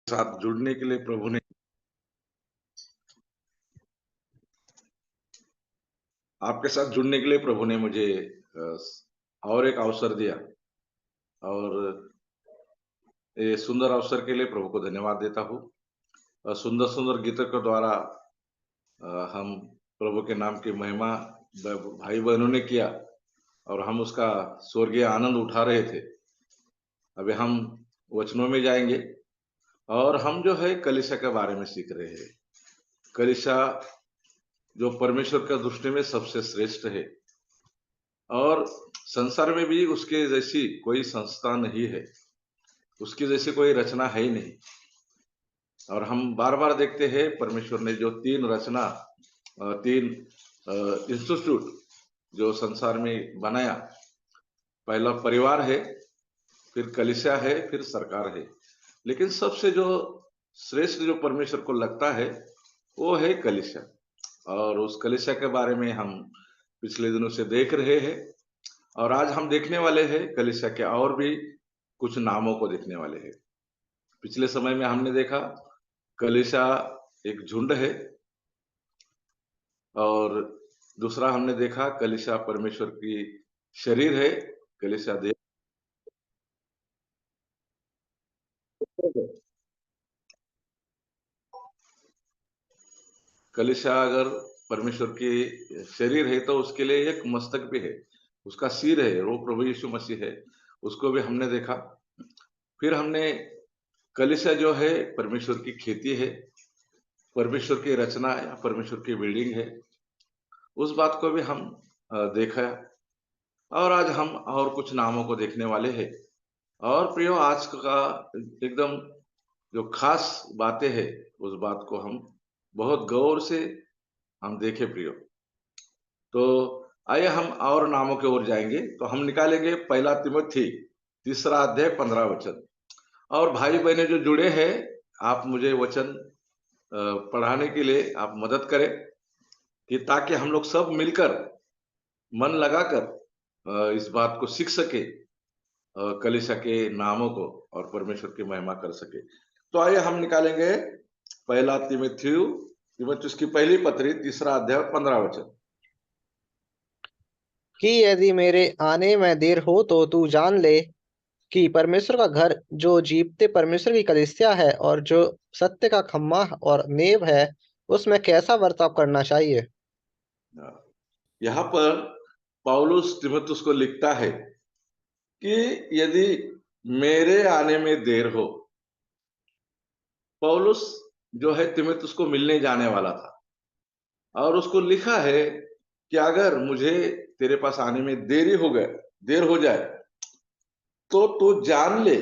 साथ जुड़ने के लिए प्रभु ने आपके साथ जुड़ने के लिए प्रभु ने मुझे और एक अवसर दिया और ये सुंदर अवसर के लिए प्रभु को धन्यवाद देता हूँ। सुंदर सुंदर गीतों के द्वारा हम प्रभु के नाम की महिमा भाई बहनों ने किया और हम उसका स्वर्गीय आनंद उठा रहे थे। अभी हम वचनों में जाएंगे और हम जो है कलीसिया के बारे में सीख रहे हैं। कलीसिया जो परमेश्वर के दृष्टि में सबसे श्रेष्ठ है और संसार में भी उसके जैसी कोई संस्था नहीं है, उसकी जैसी कोई रचना है ही नहीं। और हम बार बार देखते हैं परमेश्वर ने जो तीन इंस्टीट्यूट जो संसार में बनाया, पहला परिवार है, फिर कलीसिया है, फिर सरकार है। लेकिन सबसे जो श्रेष्ठ जो परमेश्वर को लगता है वो है कलीसिया। और उस कलीसिया के बारे में हम पिछले दिनों से देख रहे हैं और आज हम देखने वाले हैं कलीसिया के और भी कुछ नामों को देखने वाले हैं। पिछले समय में हमने देखा कलीसिया एक झुंड है और दूसरा हमने देखा कलीसिया परमेश्वर की शरीर है। कलीसिया देव कलीसिया अगर परमेश्वर की शरीर है तो उसके लिए एक मस्तक भी है, उसका सिर है, वो प्रभु यीशु मसीह है, उसको भी हमने देखा। फिर हमने कलीसिया जो है परमेश्वर की खेती है, परमेश्वर की रचना है, परमेश्वर की बिल्डिंग है, उस बात को भी हम देखा। और आज हम और कुछ नामों को देखने वाले हैं। और प्रियो आज का एकदम जो खास बातें हैं उस बात को हम बहुत गौर से हम देखें प्रियो। तो आइए हम और नामों की ओर जाएंगे। तो हम निकालेंगे पहला तिमोथी तीसरा अध्याय 15 वचन। और भाई बहने जो जुड़े हैं, आप मुझे वचन पढ़ाने के लिए आप मदद करें कि ताकि हम लोग सब मिलकर मन लगाकर इस बात को सीख सके, कलीसिया के नामों को और परमेश्वर की महिमा कर सके। तो आइए हम निकालेंगे पहला तिमुथियुस की पहली पत्री तीसरा अध्याय 15 वचन। कि यदि मेरे आने में देर हो तो तू जान ले कि परमेश्वर का घर जो जीवते परमेश्वर की कलीसिया है और जो सत्य का खम्मा और नेव है, उसमें कैसा बर्ताव करना चाहिए। यहाँ पर पौलुस तिमुथियुस को लिखता है कि यदि मेरे आने में देर हो, पौलुस जो है तिमुथियुस को मिलने जाने वाला था और उसको लिखा है कि अगर मुझे तेरे पास आने में देर हो जाए तो तू जान ले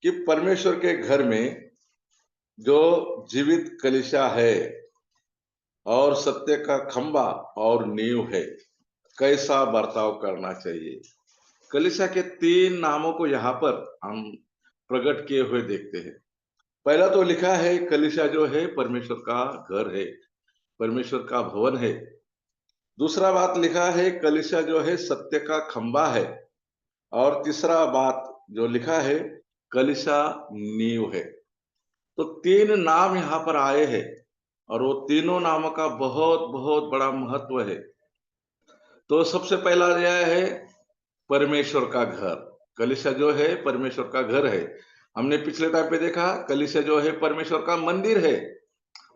कि परमेश्वर के घर में जो जीवित कलीसिया है और सत्य का खंबा और नींव है, कैसा बर्ताव करना चाहिए। कलीसिया के तीन नामों को यहाँ पर हम प्रकट किए हुए देखते हैं। पहला तो लिखा है कलीसिया जो है परमेश्वर का घर है, परमेश्वर का भवन है। दूसरा बात लिखा है कलीसिया जो है सत्य का खंबा है। और तीसरा बात जो लिखा है कलीसिया नींव है। तो तीन नाम यहाँ पर आए हैं और वो तीनों नामों का बहुत बहुत बड़ा महत्व है। तो सबसे पहला यह है परमेश्वर का घर। कलीसिया जो है परमेश्वर का घर है। हमने पिछले टाइम पे देखा कलीसिया जो है परमेश्वर का मंदिर है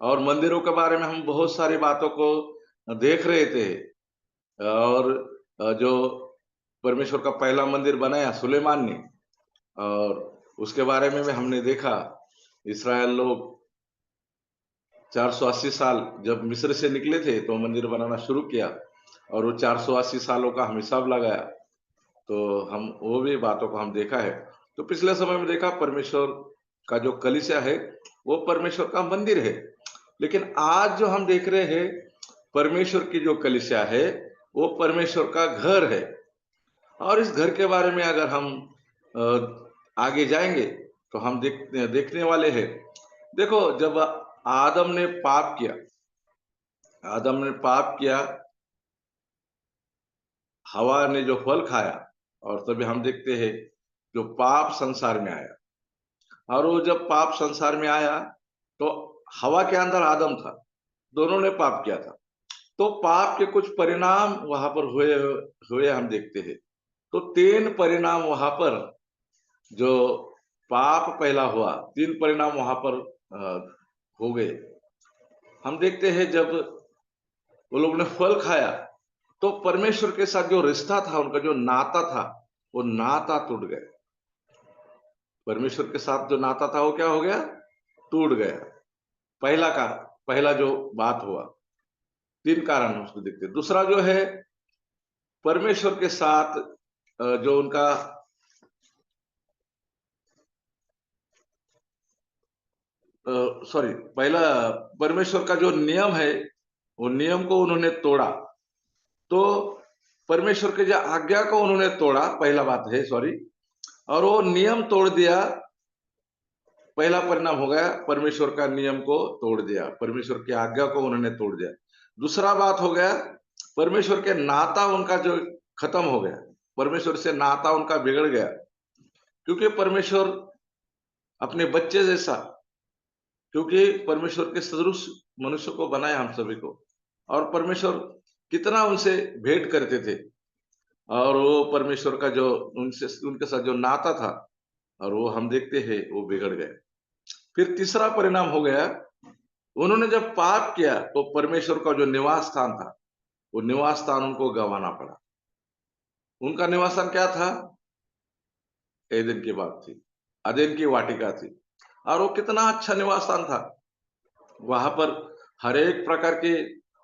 और मंदिरों के बारे में हम बहुत सारी बातों को देख रहे थे। और जो परमेश्वर का पहला मंदिर बनाया सुलेमान ने, और उसके बारे में भी हमने देखा इस्राएल लोग 480 साल जब मिस्र से निकले थे तो मंदिर बनाना शुरू किया और वो 480 सालों का हम हिसाब लगाया। तो हम वो भी बातों को हम देखा है। तो पिछले समय में देखा परमेश्वर का जो कलीसिया है वो परमेश्वर का मंदिर है। लेकिन आज जो हम देख रहे हैं परमेश्वर की जो कलीसिया है वो परमेश्वर का घर है। और इस घर के बारे में अगर हम आगे जाएंगे तो हम देखने वाले हैं। देखो जब आदम ने पाप किया, हवा ने जो फल खाया और तभी हम देखते हैं जो पाप संसार में आया। और वो जब पाप संसार में आया तो हवा के अंदर आदम था, दोनों ने पाप किया था। तो पाप के कुछ परिणाम वहां पर हुए हुए हम देखते हैं। तो 3 परिणाम वहां पर, जो पाप पहला हुआ, 3 परिणाम वहां पर हो गए। हम देखते हैं जब वो लोगों ने फल खाया तो परमेश्वर के साथ जो रिश्ता था, उनका जो नाता था, वो नाता टूट गया। परमेश्वर के साथ जो नाता था वो क्या हो गया? टूट गया। पहला का पहला जो बात हुआ, 3 कारण हम उसको देखते हैं। दूसरा जो है, परमेश्वर के साथ जो उनका सॉरी, पहला परमेश्वर का जो नियम है, वो नियम को उन्होंने तोड़ा। तो परमेश्वर के जो आज्ञा को उन्होंने तोड़ा, पहला बात है, सॉरी। और वो नियम तोड़ दिया, पहला परिणाम हो गया, परमेश्वर का नियम को तोड़ दिया, परमेश्वर की आज्ञा को उन्होंने तोड़ दिया। दूसरा बात हो गया, परमेश्वर के नाता उनका जो खत्म हो गया, परमेश्वर से नाता उनका बिगड़ गया। क्योंकि परमेश्वर अपने बच्चे जैसा, क्योंकि परमेश्वर के सदृश मनुष्य को बनाया हम सभी को, और परमेश्वर कितना उनसे भेंट करते थे, और वो परमेश्वर का जो उनसे उनके साथ जो नाता था, और वो हम देखते हैं वो बिगड़ गए। फिर तीसरा परिणाम हो गया, उन्होंने जब पाप किया तो परमेश्वर का जो निवास स्थान था, वो निवास स्थान उनको गंवाना पड़ा। उनका निवास स्थान क्या था? एदेन की बात थी, अदेन की वाटिका थी, और वो कितना अच्छा निवास स्थान था। वहां पर हर एक प्रकार के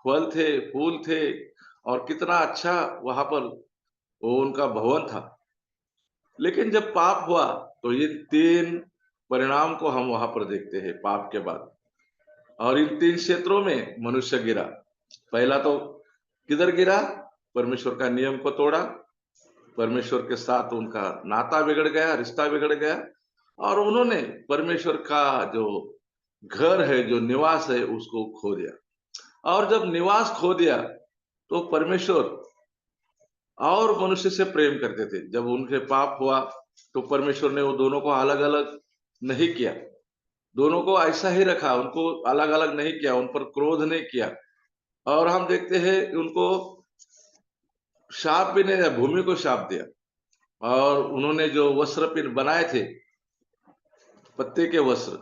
फल थे, फूल थे, और कितना अच्छा वहां पर वो उनका भवन था। लेकिन जब पाप हुआ तो ये 3 परिणाम को हम वहां पर देखते हैं पाप के बाद। और इन 3 क्षेत्रों में मनुष्य गिरा। पहला तो किधर गिरा? परमेश्वर का नियम को तोड़ा, परमेश्वर के साथ उनका नाता बिगड़ गया, रिश्ता बिगड़ गया, और उन्होंने परमेश्वर का जो घर है, जो निवास है, उसको खो दिया। और जब निवास खो दिया तो परमेश्वर और मनुष्य से प्रेम करते थे। जब उनके पाप हुआ तो परमेश्वर ने वो दोनों को अलग-अलग नहीं किया। दोनों को ऐसा ही रखा, उनको अलग-अलग नहीं किया, उन पर क्रोध नहीं किया। और हम देखते हैं कि उनको शाप भी नहीं दिया, भूमि को शाप दिया। और उन्होंने जो वस्त्र पिन बनाए थे, पत्ते के वस्त्र,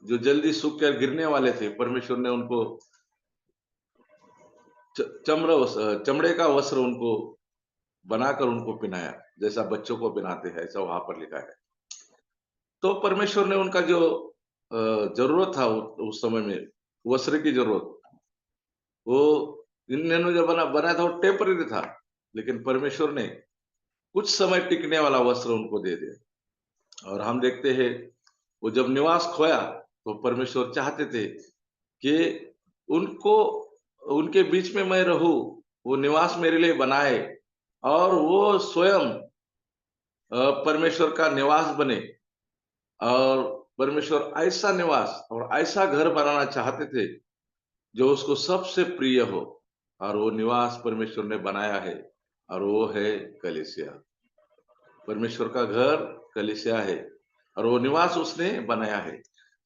जो जल्दी सूख कर गिरने वाले थे, परमेश्वर ने उनको चमड़े का वस्त्र उनको बनाकर उनको पहनाया, जैसा बच्चों को पहनाते हैं, ऐसा वहां पर लिखा है। तो परमेश्वर ने उनका जो जरूरत था उस समय में, वस्त्र की जरूरत, वो इन्होंने जो बनाया था वो टेम्पररी था। लेकिन परमेश्वर ने कुछ समय टिकने वाला वस्त्र उनको दे दिया। और हम देखते हैं वो जब निवास खोया तो परमेश्वर चाहते थे कि उनको उनके बीच में मैं रहूं, वो निवास मेरे लिए बनाए, और वो स्वयं परमेश्वर का निवास बने। और परमेश्वर ऐसा निवास और ऐसा घर बनाना चाहते थे जो उसको सबसे प्रिय हो, और वो निवास परमेश्वर ने बनाया है, और वो है कलीसिया। परमेश्वर का घर कलीसिया है, और वो निवास उसने बनाया है।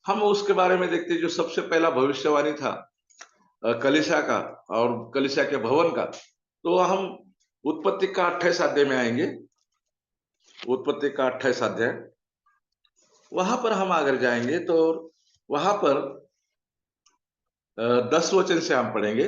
हम उसके बारे में देखते हैं, जो सबसे पहला भविष्यवाणी था कलीसिया का और कलीसिया के भवन का, तो हम उत्पत्ति का 28 अध्याय में आएंगे। उत्पत्ति का 28 अध्याय, वहां पर हम अगर जाएंगे तो वहां पर 10 वचन से हम पढ़ेंगे।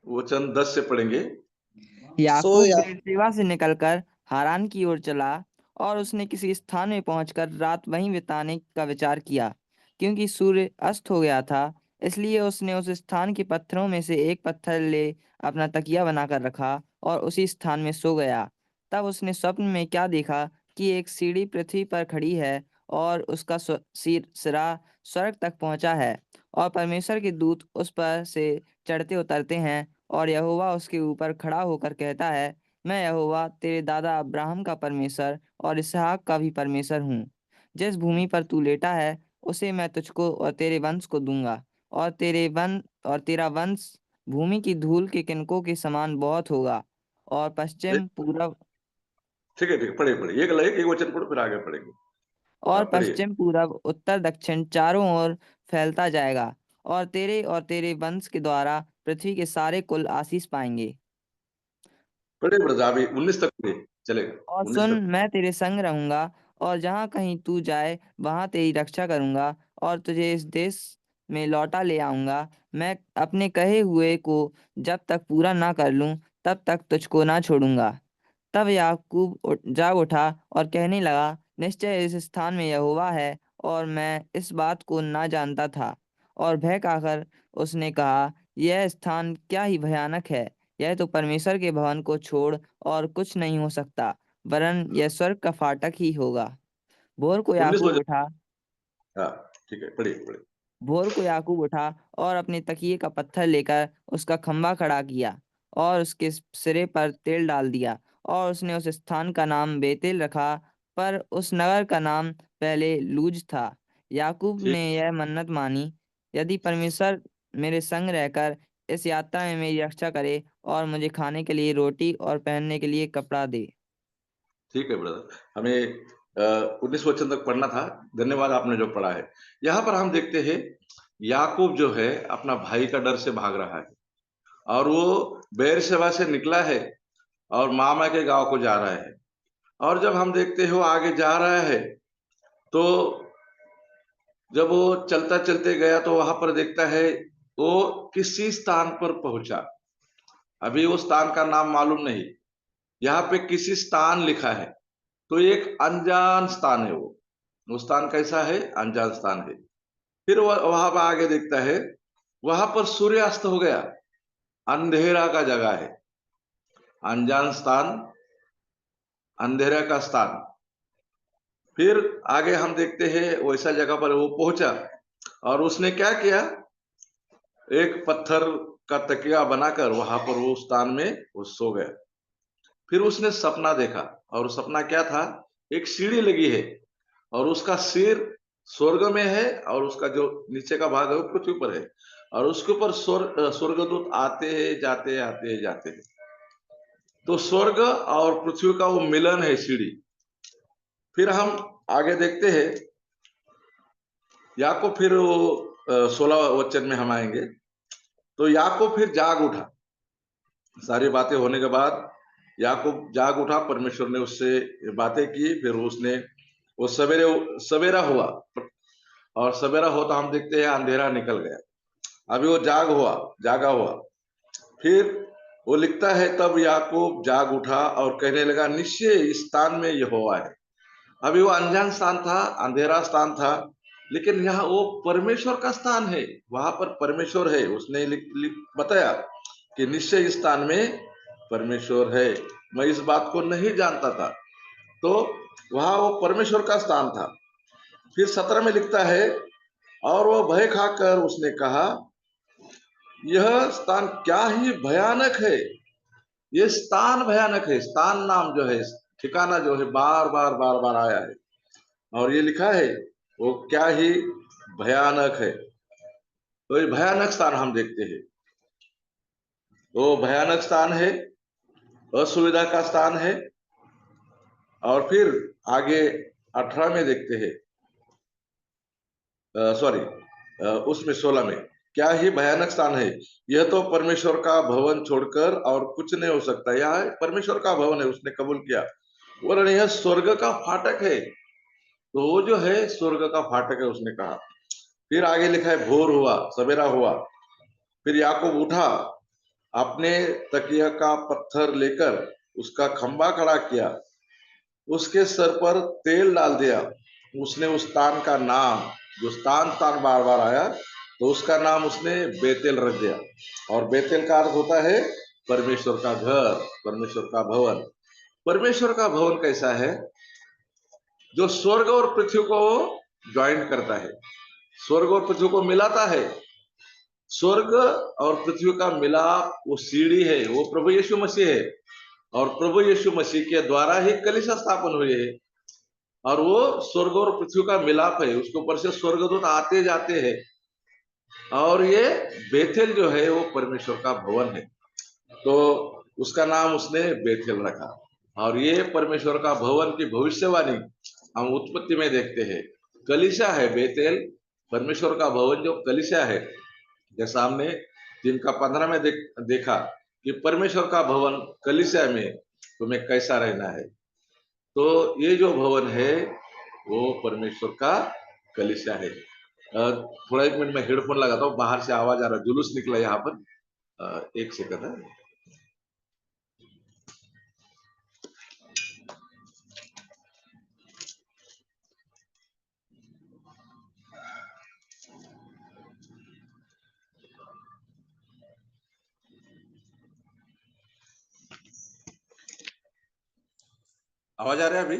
वचन 10 से पढ़ेंगे। सो याकूब या बेर्शेबा से निकलकर हारान की ओर चला, और उसने किसी स्थान में पहुंचकर रात वहीं बिताने का विचार किया, क्योंकि सूर्य अस्त हो गया था। इसलिए उसने उस स्थान के पत्थरों में से एक पत्थर ले अपना तकिया बनाकर रखा और उसी स्थान में सो गया। तब उसने स्वप्न में क्या देखा कि एक सीढ़ी पृथ्वी पर खड़ी है, और उसका सिरा स्वर्ग तक पहुंचा है, और परमेश्वर के दूत उस पर से चढ़ते उतरते हैं। और यहोवा उसके ऊपर खड़ा होकर कहता है, मैं यहोवा तेरे दादा अब्राहम का परमेश्वर और इसहाक का भी परमेश्वर हूँ। जिस भूमि पर तू लेटा है उसे मैं तुझको और तेरे वंश को दूंगा, और तेरा वंश भूमि की धूल के किनकों के समान बहुत होगा। और पश्चिम पूरब ठीक है, पढ़िए, पढ़िए। एक वचन पढ़ो, फिर आगे पढ़ेंगे। और पढ़िए। पश्चिम पूरब उत्तर दक्षिण चारों ओर फैलता जाएगा, और तेरे वंश के द्वारा पृथ्वी के सारे कुल आशीष पाएंगे। पढ़िए ब्रदर, अभी 19 तक पढ़िए, चलेगा। और 19 सुन, तक। मैं तेरे संग रहूंगा, और जहाँ कहीं तू जाए वहां तेरी रक्षा करूंगा, और तुझे इस देश में लौटा ले आऊंगा। मैं अपने कहे हुए को जब तक पूरा ना कर लूं, तब तक तुझको ना छोड़ूंगा। तब याकूब जाग उठा और कहने लगा, निश्चय इस स्थान में यहोवा है, और मैं इस बात को ना जानता था। और भय खाकर उसने कहा, यह स्थान क्या ही भयानक है! यह तो परमेश्वर के भवन को छोड़ और कुछ नहीं हो सकता, वरन यह स्वर्ग का फाटक ही होगा। भोर को 19 याकूब वचन। उठा हाँ, ठीक है, पढ़िए, पढ़िए। भोर को याकूब उठा और अपने तकिए का पत्थर लेकर उसका खंभा खड़ा किया, और उसके सिरे पर तेल डाल दिया, और उसने उस स्थान का नाम बेतेल रखा, पर उस नगर का नाम पहले लूज था। याकूब ठीक ने यह मन्नत मानी, यदि परमेश्वर मेरे संग रहकर इस यात्रा में मेरी रक्षा करे, और मुझे खाने के लिए रोटी और पहनने के लिए कपड़ा दे। ठीक है ब्रदर, हमें 19 वचन तक पढ़ना था। धन्यवाद, आपने जो पढ़ा है। यहाँ पर हम देखते हैं, याकूब जो है अपना भाई का डर से भाग रहा है, और वो बेरशेबा से निकला है और मामा के गांव को जा रहा है। और जब हम देखते हैं वो आगे जा रहा है, तो जब वो चलता चलते गया तो वहां पर देखता है वो किसी स्थान पर पहुंचा। अभी वो स्थान का नाम मालूम नहीं, यहाँ पे किसी स्थान लिखा है, तो एक अनजान स्थान है वो स्थान कैसा है? अनजान स्थान है। फिर वहां पर आगे देखता है, वहां पर सूर्यास्त हो गया, अंधेरा का जगह है। अनजान स्थान, अंधेरा का स्थान। फिर आगे हम देखते हैं वैसा जगह पर वो पहुंचा, और उसने क्या किया? एक पत्थर का तकिया बनाकर वहां पर वो स्थान में वो सो गया। फिर उसने सपना देखा, और सपना क्या था? एक सीढ़ी लगी है, और उसका सिर स्वर्ग में है, और उसका जो नीचे का भाग है वो पृथ्वी पर है, और उसके ऊपर स्वर्गदूत आते हैं, जाते हैं, आते हैं, जाते हैं। तो स्वर्ग और पृथ्वी का वो मिलन है, सीढ़ी। फिर हम आगे देखते हैं, याकूब फिर वो 16 वचन में हम आएंगे। तो याकूब फिर जाग उठा। सारी बातें होने के बाद याकूब जाग उठा, परमेश्वर ने उससे बातें की। फिर उसने वो सवेरे सवेरा हुआ, और सवेरा होता हम देखते हैं अंधेरा निकल गया। अभी वो जागा हुआ। फिर वो लिखता है, तब याकूब जाग उठा और कहने लगा, निश्चय इस स्थान में यहोवा है। अभी वो अनजान स्थान था, अंधेरा स्थान था, लेकिन यहाँ वो परमेश्वर का स्थान है, वहां पर परमेश्वर है। उसने बताया कि निश्चय इस स्थान में परमेश्वर है। मैं इस बात को नहीं जानता था। तो वहां वो परमेश्वर का स्थान था। फिर 17 में लिखता है, और वो भय खाकर उसने कहा, यह स्थान क्या ही भयानक है! ये स्थान भयानक है। स्थान नाम जो है, ठिकाना जो है, बार बार बार बार आया है, और ये लिखा है वो क्या ही भयानक है। तो ये भयानक स्थान हम देखते हैं, वो भयानक स्थान है, असुविधा का स्थान है। और फिर आगे 18 में देखते हैं, सॉरी, उसमें 16 में, क्या ही भयानक स्थान है! यह तो परमेश्वर का भवन छोड़कर और कुछ नहीं हो सकता। यह परमेश्वर का भवन है, उसने कबूल किया, वरन यह स्वर्ग का फाटक है। तो वो जो है स्वर्ग का फाटक है, उसने कहा। फिर आगे लिखा है, भोर हुआ, सवेरा हुआ। फिर याकूब उठा, अपने तकिया का पत्थर लेकर उसका खंबा खड़ा किया, उसके सर पर तेल डाल दिया। उसने उस स्थान का नाम, जो स्थान स्थान बार बार आया, तो उसका नाम उसने बेतेल रख दिया। और बेतेल का अर्थ होता है परमेश्वर का घर, परमेश्वर का भवन। परमेश्वर का भवन कैसा है? जो स्वर्ग और पृथ्वी को ज्वाइंट करता है, स्वर्ग और पृथ्वी को मिलाता है। स्वर्ग और पृथ्वी का मिलाप वो सीढ़ी है, वो प्रभु यीशु मसीह है। और प्रभु यीशु मसीह के द्वारा ही कलीसिया स्थापन हुई है, और वो स्वर्ग और पृथ्वी का मिलाप है। उसके ऊपर से स्वर्गदूत आते जाते हैं, और ये बेथेल जो है वो परमेश्वर का भवन है। तो उसका नाम उसने बेथेल रखा। और ये परमेश्वर का भवन की भविष्यवाणी हम उत्पत्ति में देखते हैं। कलीसिया है बेतेल, परमेश्वर का भवन जो कलीसिया है, जैसा हमने 3:15 में देखा कि परमेश्वर का भवन कलीसिया में तुम्हें कैसा रहना है। तो ये जो भवन है वो परमेश्वर का कलीसिया है। थोड़ा 1 मिनट में हेडफोन लगाता हूँ, बाहर से आवाज आ रहा है, जुलूस निकला यहाँ पर। 1 सेकंड है। आवाज आ रहा है अभी?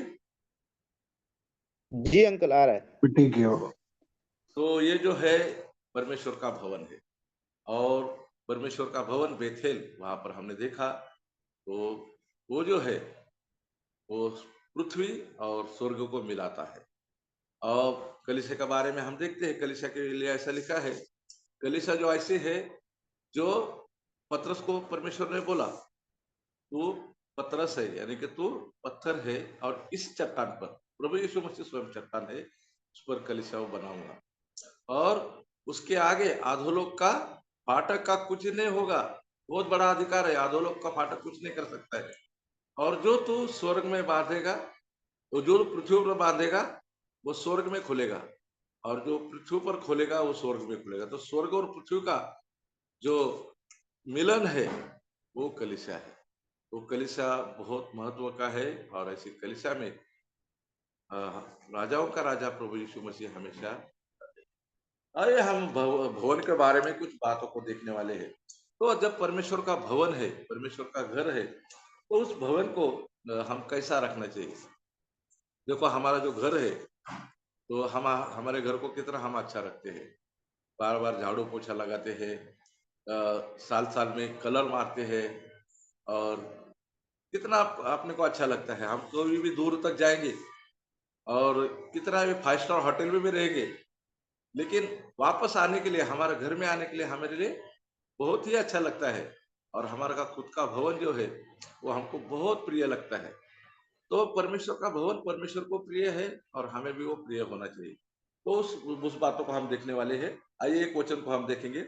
जी अंकल, आ रहा है। ठीक है। तो ये जो है परमेश्वर का भवन है, और परमेश्वर का भवन बेथेल, वहां पर हमने देखा तो वो जो है वो पृथ्वी और स्वर्ग को मिलाता है। और कलीसिया के बारे में हम देखते हैं, कलीसिया के लिए ऐसा लिखा है, कलीसिया जो ऐसी है जो पतरस को परमेश्वर ने बोला तू पतरस है, यानी कि तू पत्थर है, और इस चट्टान पर, प्रभु यीशु मसीह स्वयं चट्टान है, उस पर कलीसिया बनाऊंगा, और उसके आगे अधोलोक का फाटक का कुछ नहीं होगा। बहुत बड़ा अधिकार है, अधोलोक का फाटक कुछ नहीं कर सकता है। और जो तू स्वर्ग में बांधेगा, वो जो पृथ्वी पर बांधेगा वो स्वर्ग में खुलेगा, और जो पृथ्वी पर खोलेगा वो स्वर्ग में खुलेगा। तो स्वर्ग और पृथ्वी का जो मिलन है वो कलीसिया है। तो कलीसिया बहुत महत्व का है, और ऐसी कलीसिया में राजाओं का राजा प्रभु यीशु मसीह हमेशा। अरे हम भवन के बारे में कुछ बातों को देखने वाले हैं। तो जब परमेश्वर का भवन है, परमेश्वर का घर है, तो उस भवन को हम कैसा रखना चाहिए। देखो हमारा जो घर है, तो हम हमारे घर को कितना हम अच्छा रखते हैं, बार बार झाड़ू पोछा लगाते हैं, साल साल में कलर मारते हैं, और कितना अपने को अच्छा लगता है। हम कभी भी दूर तक जाएंगे और कितना भी 5 स्टार होटल में भी रहेंगे, लेकिन वापस आने के लिए, हमारे घर में आने के लिए हमारे लिए बहुत ही अच्छा लगता है, और हमारा का खुद का भवन जो है वो हमको बहुत प्रिय लगता है। तो परमेश्वर का भवन परमेश्वर को प्रिय है, और हमें भी वो प्रिय होना चाहिए। तो उस बातों को हम देखने वाले हैं। आइए एक वचन को हम देखेंगे,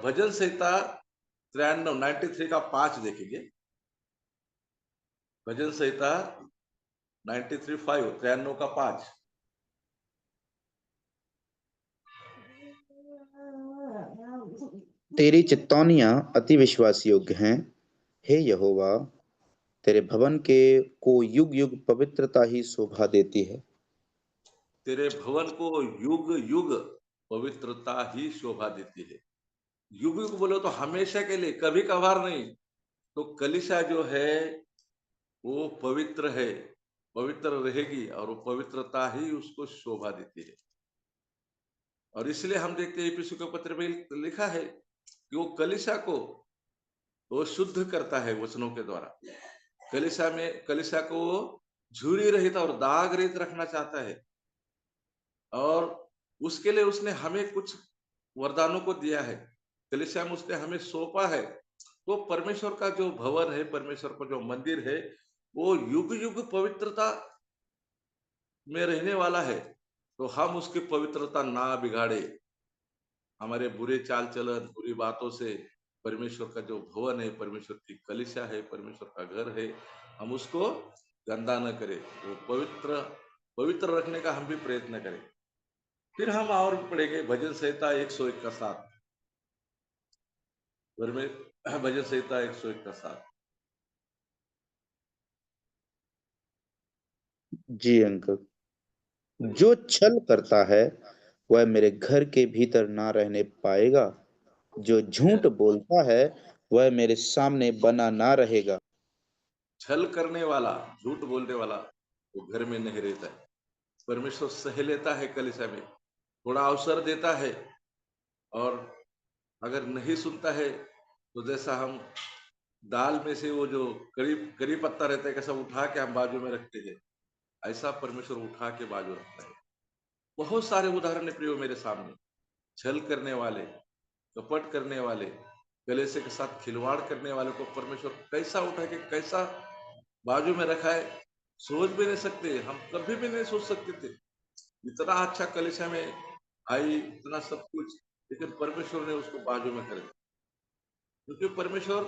भजन संहिता 93 का 5 देखेंगे। भजन संहिता 93 का 5। तेरी चित्तौनियां अति विश्वास योग्य हैं, हे यहोवा। तेरे भवन के को युग युग पवित्रता ही शोभा देती है। तेरे भवन को युग युग पवित्रता ही शोभा देती है। युग युग बोलो तो हमेशा के लिए, कभी कभार नहीं। तो कलीसिया जो है वो पवित्र है, पवित्र रहेगी, और वो पवित्रता ही उसको शोभा देती है। और इसलिए हम देखते हैं इफिसियों के पत्र में लिखा है कि वो कलीसिया को वो शुद्ध करता है वचनों के द्वारा। कलीसिया को वो झुरी रहित और दाग रहित रखना चाहता है, और उसके लिए उसने हमें कुछ वरदानों को दिया है, कलीसिया में उसने हमें सौंपा है। तो परमेश्वर का जो भवन है, परमेश्वर का जो मंदिर है, वो युग युग पवित्रता में रहने वाला है। तो हम उसकी पवित्रता ना बिगाड़े, हमारे बुरे चाल चलन, बुरी बातों से परमेश्वर का जो भवन है, परमेश्वर की कलीसिया है, परमेश्वर का घर है, हम उसको गंदा न करें, वो पवित्र पवित्र रखने का हम भी प्रयत्न करें। फिर हम और पढ़ेंगे भजन संहिता 101 का 7। भजन संहिता 101 का 7। जी अंकल। जो छल करता है वह मेरे घर के भीतर ना रहने पाएगा। जो झूठ बोलता है वह मेरे सामने बना ना रहेगा। छल करने वाला, झूठ बोलने वाला, वो घर में नहीं रहता है। परमेश्वर सह लेता है कलीसिया में, थोड़ा अवसर देता है, और अगर नहीं सुनता है तो जैसा हम दाल में से वो जो करी करी पत्ता रहता है, कैसा उठा के हम बाजू में रखते हैं, ऐसा परमेश्वर उठा के बाजू रखता है। बहुत सारे उदाहरण है प्रियो मेरे सामने। छल करने वाले, कपट करने वाले, कलीसिया के साथ खिलवाड़ करने वाले को परमेश्वर कैसा उठा के कैसा बाजू में रखा है, सोच भी नहीं सकते, हम कभी भी नहीं सोच सकते थे। इतना अच्छा कलीसिया में आई, इतना सब कुछ, लेकिन परमेश्वर ने उसको बाजू में कर दिया। क्योंकि परमेश्वर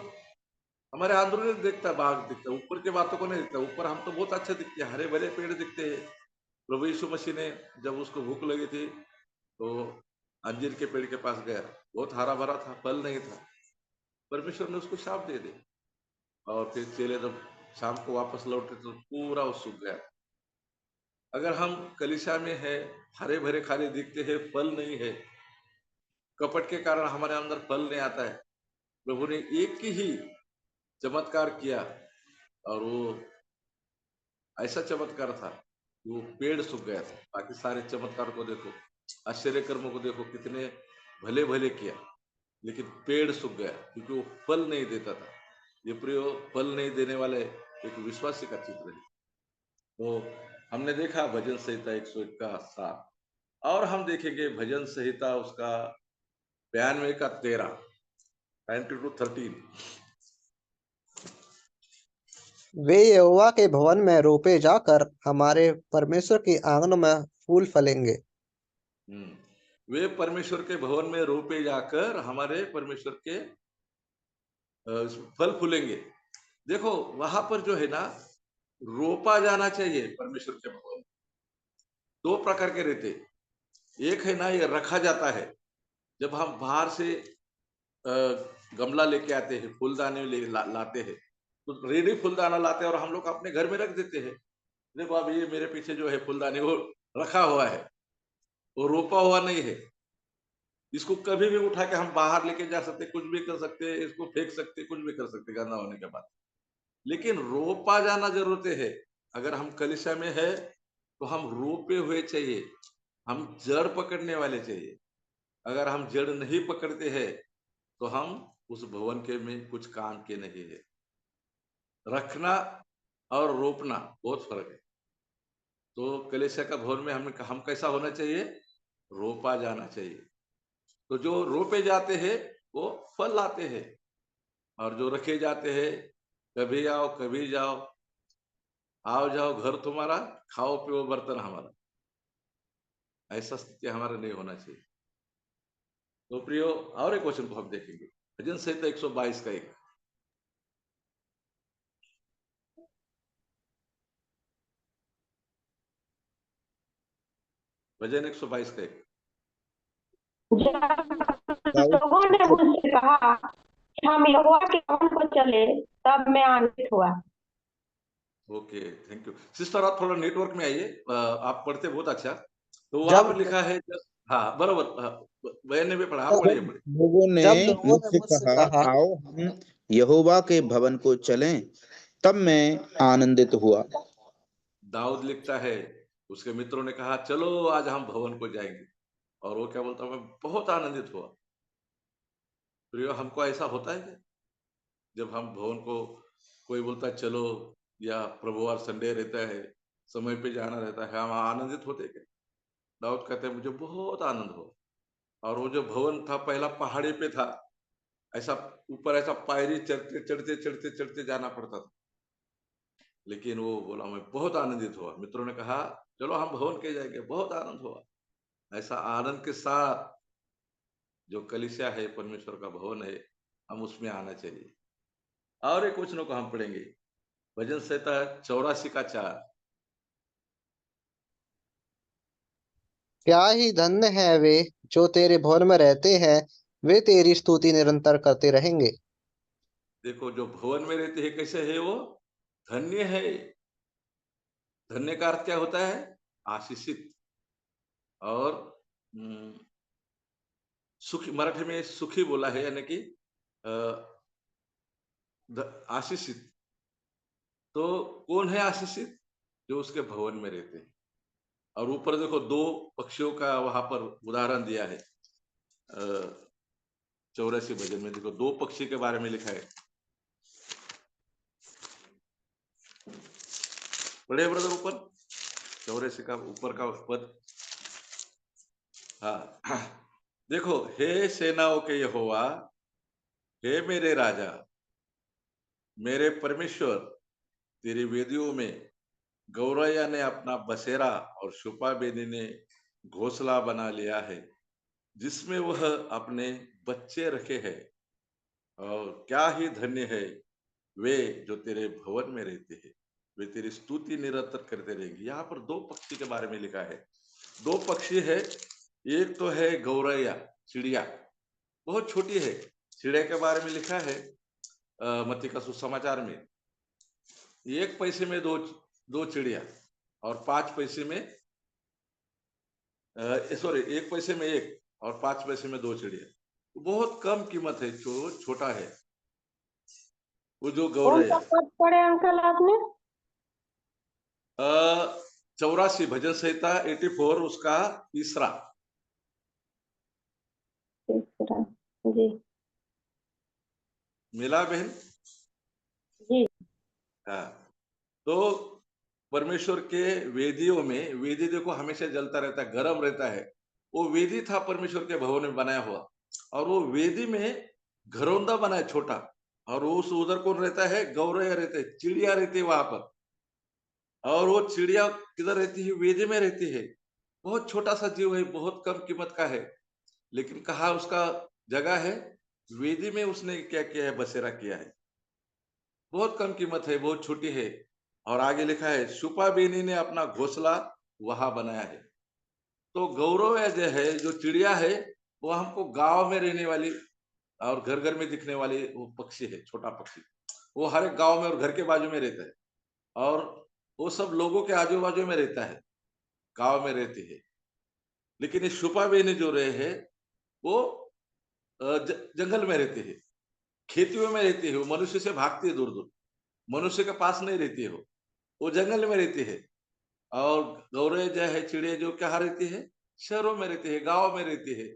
हमारे अंदर नहीं देखता, बाहर दिखता, ऊपर की बातों को नहीं दिखता। ऊपर हम तो बहुत अच्छे दिखते हैं, हरे भरे पेड़ दिखते हैं। प्रभु यीशु मसीह ने जब उसको भूख लगी थी तो अंजीर के पेड़ के पास गया, बहुत हरा भरा था, फल नहीं था। परमेश्वर ने उसको शाप दे दी, और फिर चेले जब शाम को वापस लौटे तो पूरा वो सूख गया। अगर हम कलीसिया में है, हरे भरे खाली दिखते हैं, फल नहीं है, कपट के कारण हमारे अंदर फल नहीं आता है। प्रभु ने एक ही चमत्कार किया, और वो ऐसा चमत्कार था कि वो पेड़ सूख गया था। बाकी सारे चमत्कार को देखो, आश्चर्य कर्मों को देखो, कितने भले भले किया, लेकिन पेड़ सूख गया क्योंकि वो फल नहीं देता था। ये प्रयोग फल नहीं देने वाले एक विश्वासी का चित्र है। तो हमने देखा भजन संहिता 101 का 7, और हम देखेंगे भजन संहिता उसका 92 का 13, 92-13। वे यहोवा के भवन में रोपे जाकर हमारे परमेश्वर के आंगन में फूल फलेंगे। वे परमेश्वर के भवन में रोपे जाकर हमारे परमेश्वर के फल फूलेंगे। देखो वहां पर जो है ना, रोपा जाना चाहिए परमेश्वर के भवन। दो प्रकार के रहते, एक है ना ये रखा जाता है। जब हम बाहर से गमला लेके आते हैं, फूलदाने लाते हैं, तो रेडी फूलदाना लाते हैं और हम लोग अपने घर में रख देते हैं। देखो अब ये मेरे पीछे जो है फूलदानी, वो रखा हुआ है, वो रोपा हुआ नहीं है। इसको कभी भी उठा के हम बाहर लेके जा सकते, कुछ भी कर सकते, इसको फेंक सकते, कुछ भी कर सकते गंदा होने के बाद। लेकिन रोपा जाना जरूरत है। अगर हम कलीसिया में है तो हम रोपे हुए चाहिए, हम जड़ पकड़ने वाले चाहिए। अगर हम जड़ नहीं पकड़ते हैं तो हम उस भवन के में कुछ काम के नहीं है। रखना और रोपना बहुत फर्क है। तो कलीसिया का भवन में हम कैसा होना चाहिए? रोपा जाना चाहिए। तो जो रोपे जाते हैं वो फल लाते हैं, और जो रखे जाते हैं कभी आओ कभी जाओ, आओ जाओ घर तुम्हारा, खाओ पियो बर्तन हमारा, ऐसा स्थिति हमारा नहीं होना चाहिए। तो प्रियो, और एक क्वेश्चन को हम देखेंगे, भजन संहिता 122 का 1। भजन 122 का 1। जब लोगों ने मुझसे कहा कि हम यहोवा के भवन को चले, तब मैं आनंदित हुआ। Okay, thank you sister. आप थोड़ा नेटवर्क में आइए, आप पढ़ते बहुत अच्छा। तो वहां जब पर लिखा है हाँ बराबर, बहन ने भी पढ़ा, आप पढ़िए पढ़िए। लोगों ने जब लोगों ने मुझसे मुझसे कहा, कहा आओ हम यहोवा के भवन को चलें, तब मैं आनंदित हुआ। दाऊद लिखता है, उसके मित्रों ने कहा चलो आज हम भवन को जाएंगे, और वो क्या बोलता, मैं बहुत आनंदित हुआ। प्रियो, हमको ऐसा होता है क्या? जब हम भवन को कोई बोलता है चलो, या प्रभुवार संडे रहता है, समय पे जाना रहता है, हम आनंदित होते क्या? दाऊद कहते हैं मुझे बहुत आनंद हुआ। और वो जो भवन था पहला पहाड़ी पे था, ऐसा ऊपर ऐसा पायरी चढ़ते चढ़ते चढ़ते चढ़ते जाना पड़ता था, लेकिन वो बोला मैं बहुत आनंदित हुआ। मित्रों ने कहा चलो हम भवन के जाएंगे, बहुत आनंद हुआ। ऐसा आनंद के साथ जो कलीसिया है, परमेश्वर का भवन है, हम उसमें आना चाहिए। और एक वचनों को हम पढ़ेंगे, भजन संहिता 84 का 4। क्या ही धन्य है वे जो तेरे भवन में रहते हैं, वे तेरी स्तुति निरंतर करते रहेंगे। देखो जो भवन में रहते हैं कैसे है वो? धन्य है। धन्य का अर्थ क्या होता है? आशीषित। और सुखी, मराठी में सुखी बोला है, यानी कि आशीषित। तो कौन है आशीषित? जो उसके भवन में रहते हैं। और ऊपर देखो दो पक्षियों का वहां पर उदाहरण दिया है। 84 भजन में देखो दो पक्षी के बारे में लिखा है। पढ़े ब्रदर ऊपर 84 का ऊपर का पद। हाँ देखो, हे सेनाओं के यहोवा, हे मेरे राजा, मेरे परमेश्वर, तेरी वेदियों में गौरैया ने अपना बसेरा और शुपा बेनी ने घोंसला बना लिया है, जिसमें वह अपने बच्चे रखे हैं। और क्या ही धन्य है वे जो तेरे भवन में रहते हैं, वे तेरी स्तुति निरंतर करते रहेंगे। यहाँ पर दो पक्षी के बारे में लिखा है। दो पक्षी है, एक तो है गौरैया, चिड़िया, बहुत छोटी है। चिड़िया के बारे में लिखा है मत्ती का सुसमाचार में, 1 पैसे में दो चिड़िया और 5 पैसे में सॉरी 1 पैसे में 1 और 5 पैसे में 2 चिड़िया। बहुत कम कीमत है, छोटा है वो जो कौन सा गौरैया। पद पढ़े अंकल आपने? 84 भजन संहिता 84 उसका तीसरा। तीसरा। जी मिला बहन? जी। हाँ, तो परमेश्वर के वेदियों में, वेदी देखो हमेशा जलता रहता है, गर्म रहता है। वो वेदी था परमेश्वर के भवन में बनाया हुआ, और वो वेदी में घरौंदा बना है छोटा, और उस उधर कौन रहता है? गौरैया रहते है, चिड़िया रहती है वहां पर। और वो चिड़िया किधर रहती है? वेदी में रहती है। बहुत छोटा सा जीव है, बहुत कम कीमत का है, लेकिन कहा उसका जगह है वेदी में। उसने क्या किया है? बसेरा किया है। बहुत कम कीमत है, बहुत छोटी है। और आगे लिखा है शुपा बेनी ने अपना घोंसला वहां बनाया है। तो गौरव जो है, जो चिड़िया है, वो हमको गांव में रहने वाली और घर घर में दिखने वाली वो पक्षी है, छोटा पक्षी। वो हर एक गांव में और घर के बाजू में रहता है, और वो सब लोगों के आजू बाजू में रहता है, गांव में रहती है। लेकिन ये शुपा बेनी जो रहे है, वो जंगल में रहती है, खेतियों में रहती है। वो मनुष्य से भागती है दूर दूर, मनुष्य के पास नहीं रहती है। वो जंगल में रहती है। और गौरव जो है, चिड़िया जो कहाँ रहती है? शहरों में रहती है, गांव में रहती है।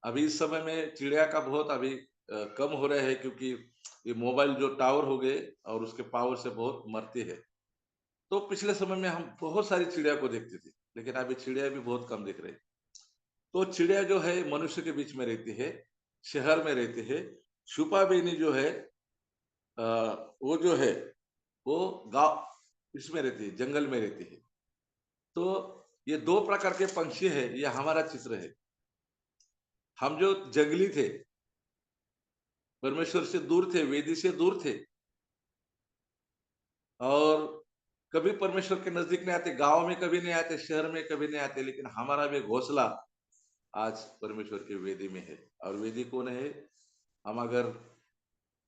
अभी इस समय में चिड़िया का बहुत अभी कम हो रहा है, क्योंकि ये मोबाइल जो टावर हो गए और उसके पावर से बहुत मरती है। तो पिछले समय में हम बहुत सारी चिड़िया को देखते थे, लेकिन अभी चिड़िया भी बहुत कम दिख रही। तो चिड़िया जो है मनुष्य के बीच में रहती है, शहर में रहती है। छुपा बेनी जो है वो जो है, वो गांव इसमें रहती है, जंगल में रहती है। तो ये दो प्रकार के पंछी है, ये हमारा चित्र है। हम जो जंगली थे, परमेश्वर से दूर थे, वेदी से दूर थे, और कभी परमेश्वर के नजदीक नहीं आते, गांव में कभी नहीं आते, शहर में कभी नहीं आते, लेकिन हमारा भी घोंसला आज परमेश्वर की वेदी में है। और वेदी कौन है? हम अगर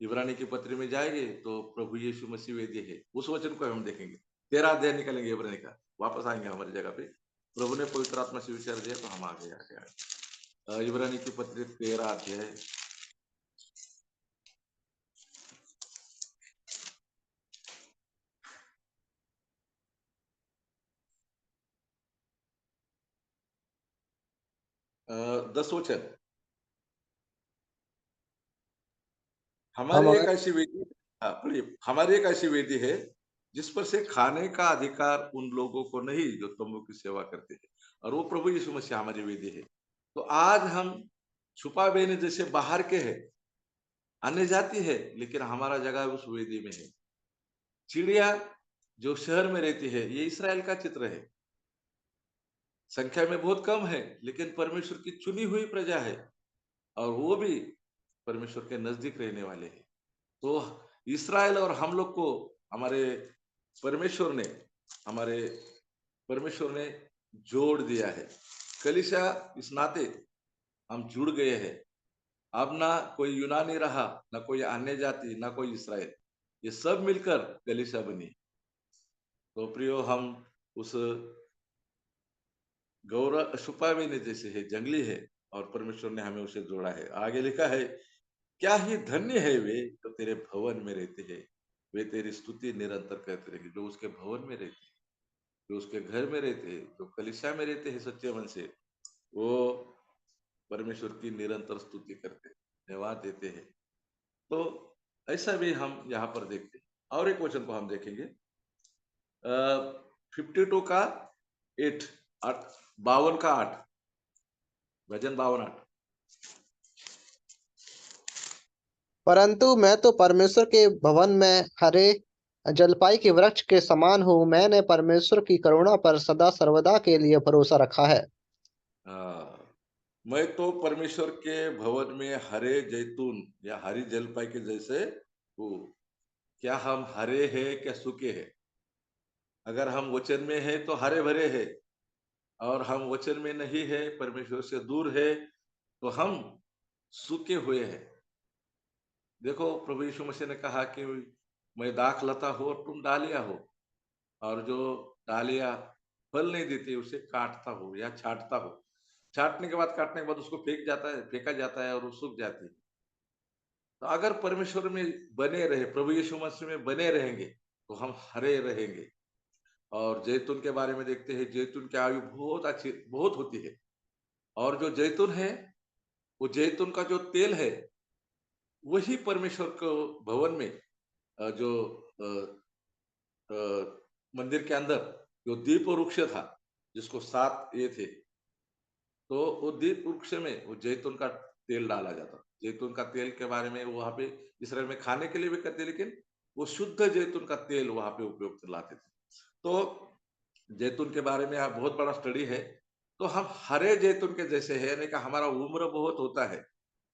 इब्रानी की पत्री में जाएंगे तो प्रभु यीशु मसीह वेदी है। उस वचन को हम देखेंगे, 13 अध्याय निकलेंगे इब्रानी का, वापस आएंगे हमारी जगह पे। प्रभु ने पवित्र आत्मा से विचार दिया तो हम आगे आगे इब्रानी की पत्री 13 अध्याय। दस वचन। हमारी एक हमारे ऐसी वेदी, हाँ, पढ़िए। हमारी एक ऐसी वेदी है जिस पर से खाने का अधिकार उन लोगों को नहीं जो तंबू की सेवा करते हैं, और वो प्रभु यीशु मसीह हमारी वेदी है। तो आज हम छुपा बेने जैसे बाहर के हैं, अन्य जाति है, लेकिन हमारा जगह उस वेदी में है। चिड़िया जो शहर में रहती है, ये इसराइल का चित्र है। संख्या में बहुत कम है, लेकिन परमेश्वर की चुनी हुई प्रजा है, और वो भी परमेश्वर के नजदीक रहने वाले हैं। तो इसराइल और हम लोग को हमारे परमेश्वर ने हमारे परमेश्वर ने जोड़ दिया है। कलीसिया इस नाते हम जुड़ गए हैं। अब ना कोई यूनानी रहा, ना कोई अन्य जाति, ना कोई इसराइल, ये सब मिलकर कलीसिया बनी। तो प्रियो, हम उस गौरव छुपा भी नहीं जैसे है, जंगली है, और परमेश्वर ने हमें उसे जोड़ा है। आगे लिखा है, क्या ही धन्य है वे जो तेरे भवन में रहते हैं, वे तेरी स्तुति निरंतर करते रहेंगे। जो उसके भवन में रहते हैं, जो उसके घर में रहते हैं, जो कलीसिया में रहते हैं सच्चे मन से, वो परमेश्वर की निरंतर स्तुति करते हैं, धन्यवाद देते हैं। तो ऐसा भी हम यहाँ पर देखते हैं। और एक वचन को हम देखेंगे, 52 का 8, 52 का 8, भजन 52:8। परंतु मैं तो परमेश्वर के भवन में हरे जलपाई के वृक्ष के समान हूँ। मैंने परमेश्वर की करुणा पर सदा सर्वदा के लिए भरोसा रखा है। हाँ, मैं तो परमेश्वर के भवन में हरे जैतून या हरी जलपाई के जैसे हूँ। क्या हम हरे हैं क्या सूखे हैं? अगर हम वचन में हैं तो हरे भरे हैं, और हम वचन में नहीं है, परमेश्वर से दूर है, तो हम सूखे हुए हैं। देखो, प्रभु यीशु मसीह ने कहा कि मैं दाख लता हूँ और तुम डालियां हो, और जो डालियां फल नहीं देती उसे काटता हो या छांटता हो। छांटने के बाद, काटने के बाद उसको फेंका जाता है और वो सूख जाती है। तो अगर परमेश्वर में बने रहे, प्रभु यीशु मसीह में बने रहेंगे, तो हम हरे रहेंगे। और जैतून के बारे में देखते हैं, जैतून की आयु बहुत अच्छी बहुत होती है। और जो जैतून है, वो जैतून का जो तेल है, वही परमेश्वर को भवन में जो अ, मंदिर के अंदर जो दीप वृक्ष था, जिसको 7 ये थे, तो वो दीप वृक्ष में वो जैतून का तेल डाला जाता। जैतून का तेल के बारे में वहाँ पे इसराइल में खाने के लिए भी करते, लेकिन वो शुद्ध जैतून का तेल वहाँ पे उपयोग लाते थे। तो जैतून के बारे में आप बहुत बड़ा स्टडी है। तो हम हरे जैतून के जैसे हैं, यानी कि हमारा उम्र बहुत होता है।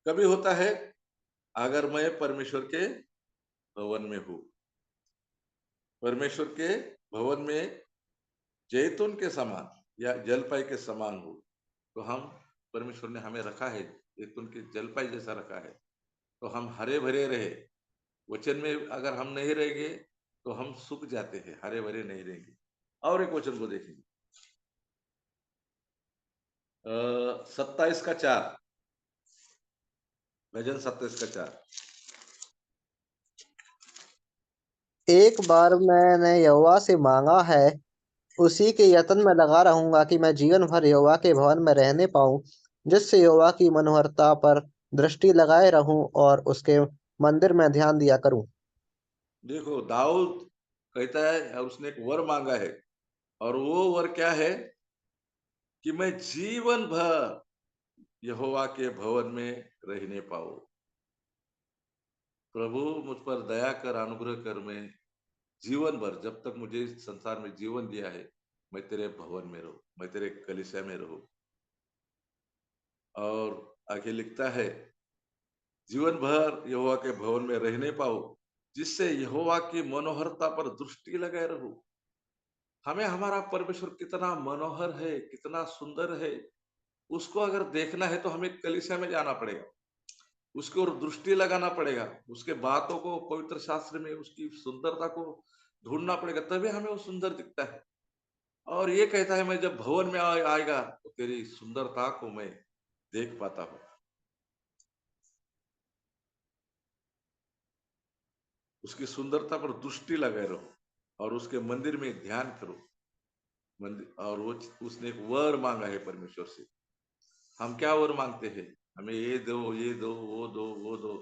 कभी होता है अगर मैं परमेश्वर के भवन में हूँ। परमेश्वर के भवन में जैतून के समान या जलपाई के समान हूँ, तो हम परमेश्वर ने हमें रखा है, जैतून की जलपाई जैसा रखा है, तो हम हरे भरे रहे। वचन में अगर हम नहीं रहेंगे तो हम सूख जाते हैं, हरे भरे नहीं रहेंगे। और एक वचन को देखेंगे, 27 का 4, भजन 27 का 4। एक बार मैंने यहोवा से मांगा है, उसी के यत्न में लगा रहूंगा कि मैं जीवन भर यहोवा के भवन में रहने पाऊं, जिससे यहोवा की मनोहरता पर दृष्टि लगाए रहूं और उसके मंदिर में ध्यान दिया करूं। देखो, दाऊद कहता है, और उसने एक वर मांगा है, और वो वर क्या है कि मैं जीवन भर यहोवा के भवन में रहने पाऊं। प्रभु, मुझ पर दया कर, अनुग्रह कर, मैं जीवन भर, जब तक मुझे इस संसार में जीवन दिया है, मैं तेरे भवन में रहूं, मैं तेरे कलीसिया में रहूं। और आगे लिखता है, जीवन भर यहोवा के भवन में रहने पाऊं, जिससे यहोवा की मनोहरता पर दृष्टि लगाए रहूं। हमें हमारा परमेश्वर कितना मनोहर है, कितना सुंदर है, उसको अगर देखना है तो हमें कलीसिया में जाना पड़ेगा, उसकी ओर दृष्टि लगाना पड़ेगा, उसके बातों को, पवित्र शास्त्र में उसकी सुंदरता को ढूंढना पड़ेगा, तभी हमें वो सुंदर दिखता है। और ये कहता है, मैं जब भवन में आएगा तो तेरी सुंदरता को मैं देख पाता हूँ। उसकी सुंदरता पर दृष्टि लगाए रहो और उसके मंदिर में ध्यान करो। मंदिर, और वो उसने एक वर मांगा है परमेश्वर से। हम क्या वर मांगते हैं? हमें ये दो, ये दो, वो दो, वो दो,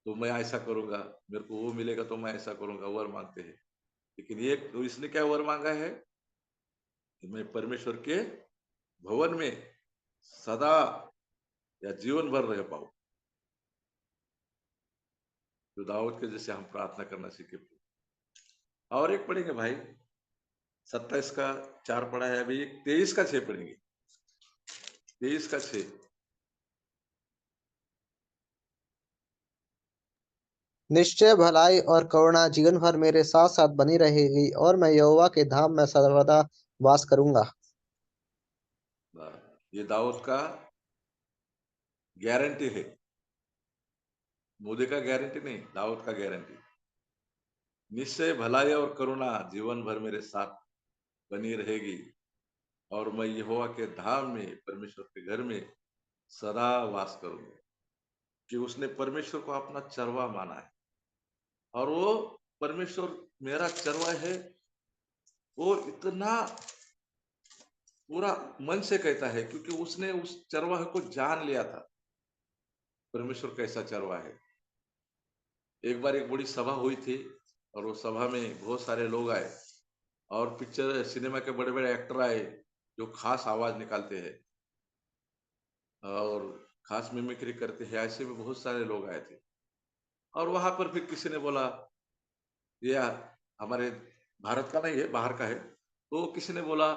तो मैं ऐसा करूंगा, मेरे को वो मिलेगा तो मैं ऐसा करूंगा, वर मांगते हैं। लेकिन ये तो इसने क्या वर मांगा है कि मैं परमेश्वर के भवन में सदा या जीवन भर रह पाऊं। तो दाऊद के जैसे हम प्रार्थना करना सीखे। और एक पढ़ेंगे भाई, 27 का 4 पढ़ा है, अभी एक 23 का 6 पढ़ेंगे। 23 का 6। निश्चय भलाई और करुणा जीवन भर मेरे साथ साथ बनी रहेगी, और मैं यहोवा के धाम में सर्वदा वास करूंगा। ये दाऊद का गारंटी है, मोदी का गारंटी नहीं, दाऊद का गारंटी। निश्चय भलाई और करुणा जीवन भर मेरे साथ बनी रहेगी, और मैं यहोवा के धाम में, परमेश्वर के घर में सदा वास करूंगा। कि उसने परमेश्वर को अपना चरवा माना है, और वो परमेश्वर मेरा चरवा है, वो इतना पूरा मन से कहता है, क्योंकि उसने उस चरवाहे को जान लिया था, परमेश्वर कैसा चरवा है। एक बार एक बड़ी सभा हुई थी, और वो सभा में बहुत सारे लोग आए, और पिक्चर सिनेमा के बड़े बड़े एक्टर आए, जो खास आवाज निकालते हैं और खास मिमिक्री करते हैं, ऐसे भी बहुत सारे लोग आए थे। और वहां पर फिर किसी ने बोला ये हमारे भारत का नहीं है, बाहर का है। तो किसी ने बोला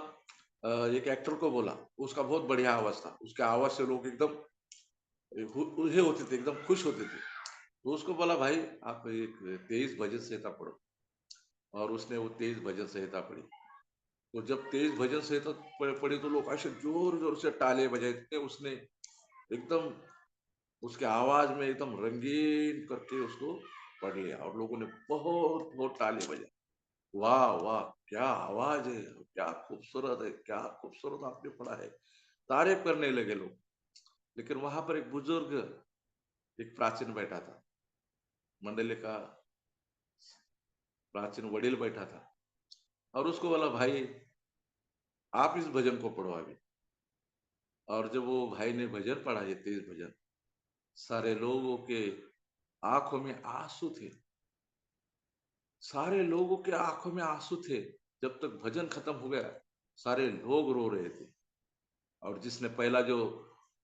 एक एक्टर को बोला, उसका बहुत बढ़िया आवाज़ था। उसके आवाज़ से लोग एकदम ये होते थे, एकदम खुश होते थे। तो उसको बोला, भाई आप एक 23 भजन संहिता पढ़ो, और उसने वो 23 भजन संहिता पढ़ी। तो जब 23 भजन संहिता पढ़ी तो लोग ऐसे जोर-जोर से ताली बजाए थे। उसने एकदम उसके आवाज़ में एकदम रंगीन करके उसको पढ़ लिया, और लोगों ने बहुत-बहुत ताली बजाई। वाह! वाह! क्या आवाज़ है, क्या खूबसूरत है, क्या खूबसूरत आपने पढ़ा है। तारीफ़ करने लगे लोग। लेकिन वहाँ पर एक बुजुर्ग, एक प्राचीन बैठा था। मंडली का प्राचीन वडील बैठा था, और उसको बोला, भाई आप इस भजन को पढ़ो अभी। और जब वो भाई ने भजन पढ़ा, ये 23 भजन, सारे लोगों के आँखों में आँसू थे। सारे लोगों के आँखों में आँसू थे। जब तक भजन खत्म हो गया, सारे लोग रो रहे थे। और जिसने पहला जो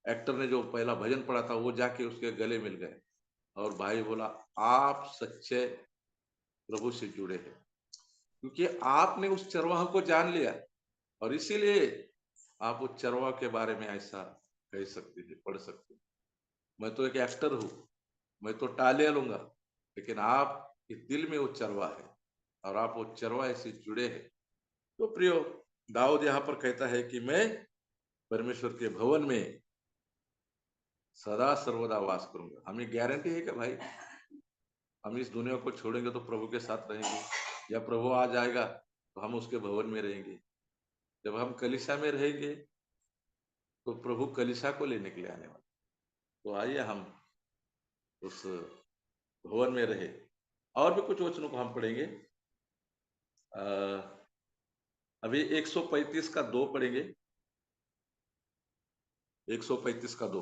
एक्टर ने जो पहला भजन पढ़ा था, वो जाके उसके गले मिल गए, और भाई बोला, आप सच्चे प्रभु से जुड़े हैं, क्योंकि आपने उस चरवाह को जान लिया, और इसीलिए आप उस चरवाह के बारे में ऐसा कह सकते थे, पढ़ सकते। मैं तो एक एक्टर हूँ, मैं तो तालियां लूंगा, लेकिन आप के दिल में वो चरवाह है, और आप वो चरवाहे से जुड़े हैं। तो प्रियो, दाऊद यहाँ पर कहता है कि मैं परमेश्वर के भवन में सदा सर्वदा वास करूंगा। हमें गारंटी है कि भाई हम इस दुनिया को छोड़ेंगे तो प्रभु के साथ रहेंगे, या प्रभु आ जाएगा तो हम उसके भवन में रहेंगे। जब हम कलीसिया में रहेंगे तो प्रभु कलीसिया को लेने के लिए आने वाले। तो आइए हम उस भवन में रहे। और भी कुछ वचनों को हम पढ़ेंगे। अभी 135 का 2 पढ़ेंगे। 135 का 2,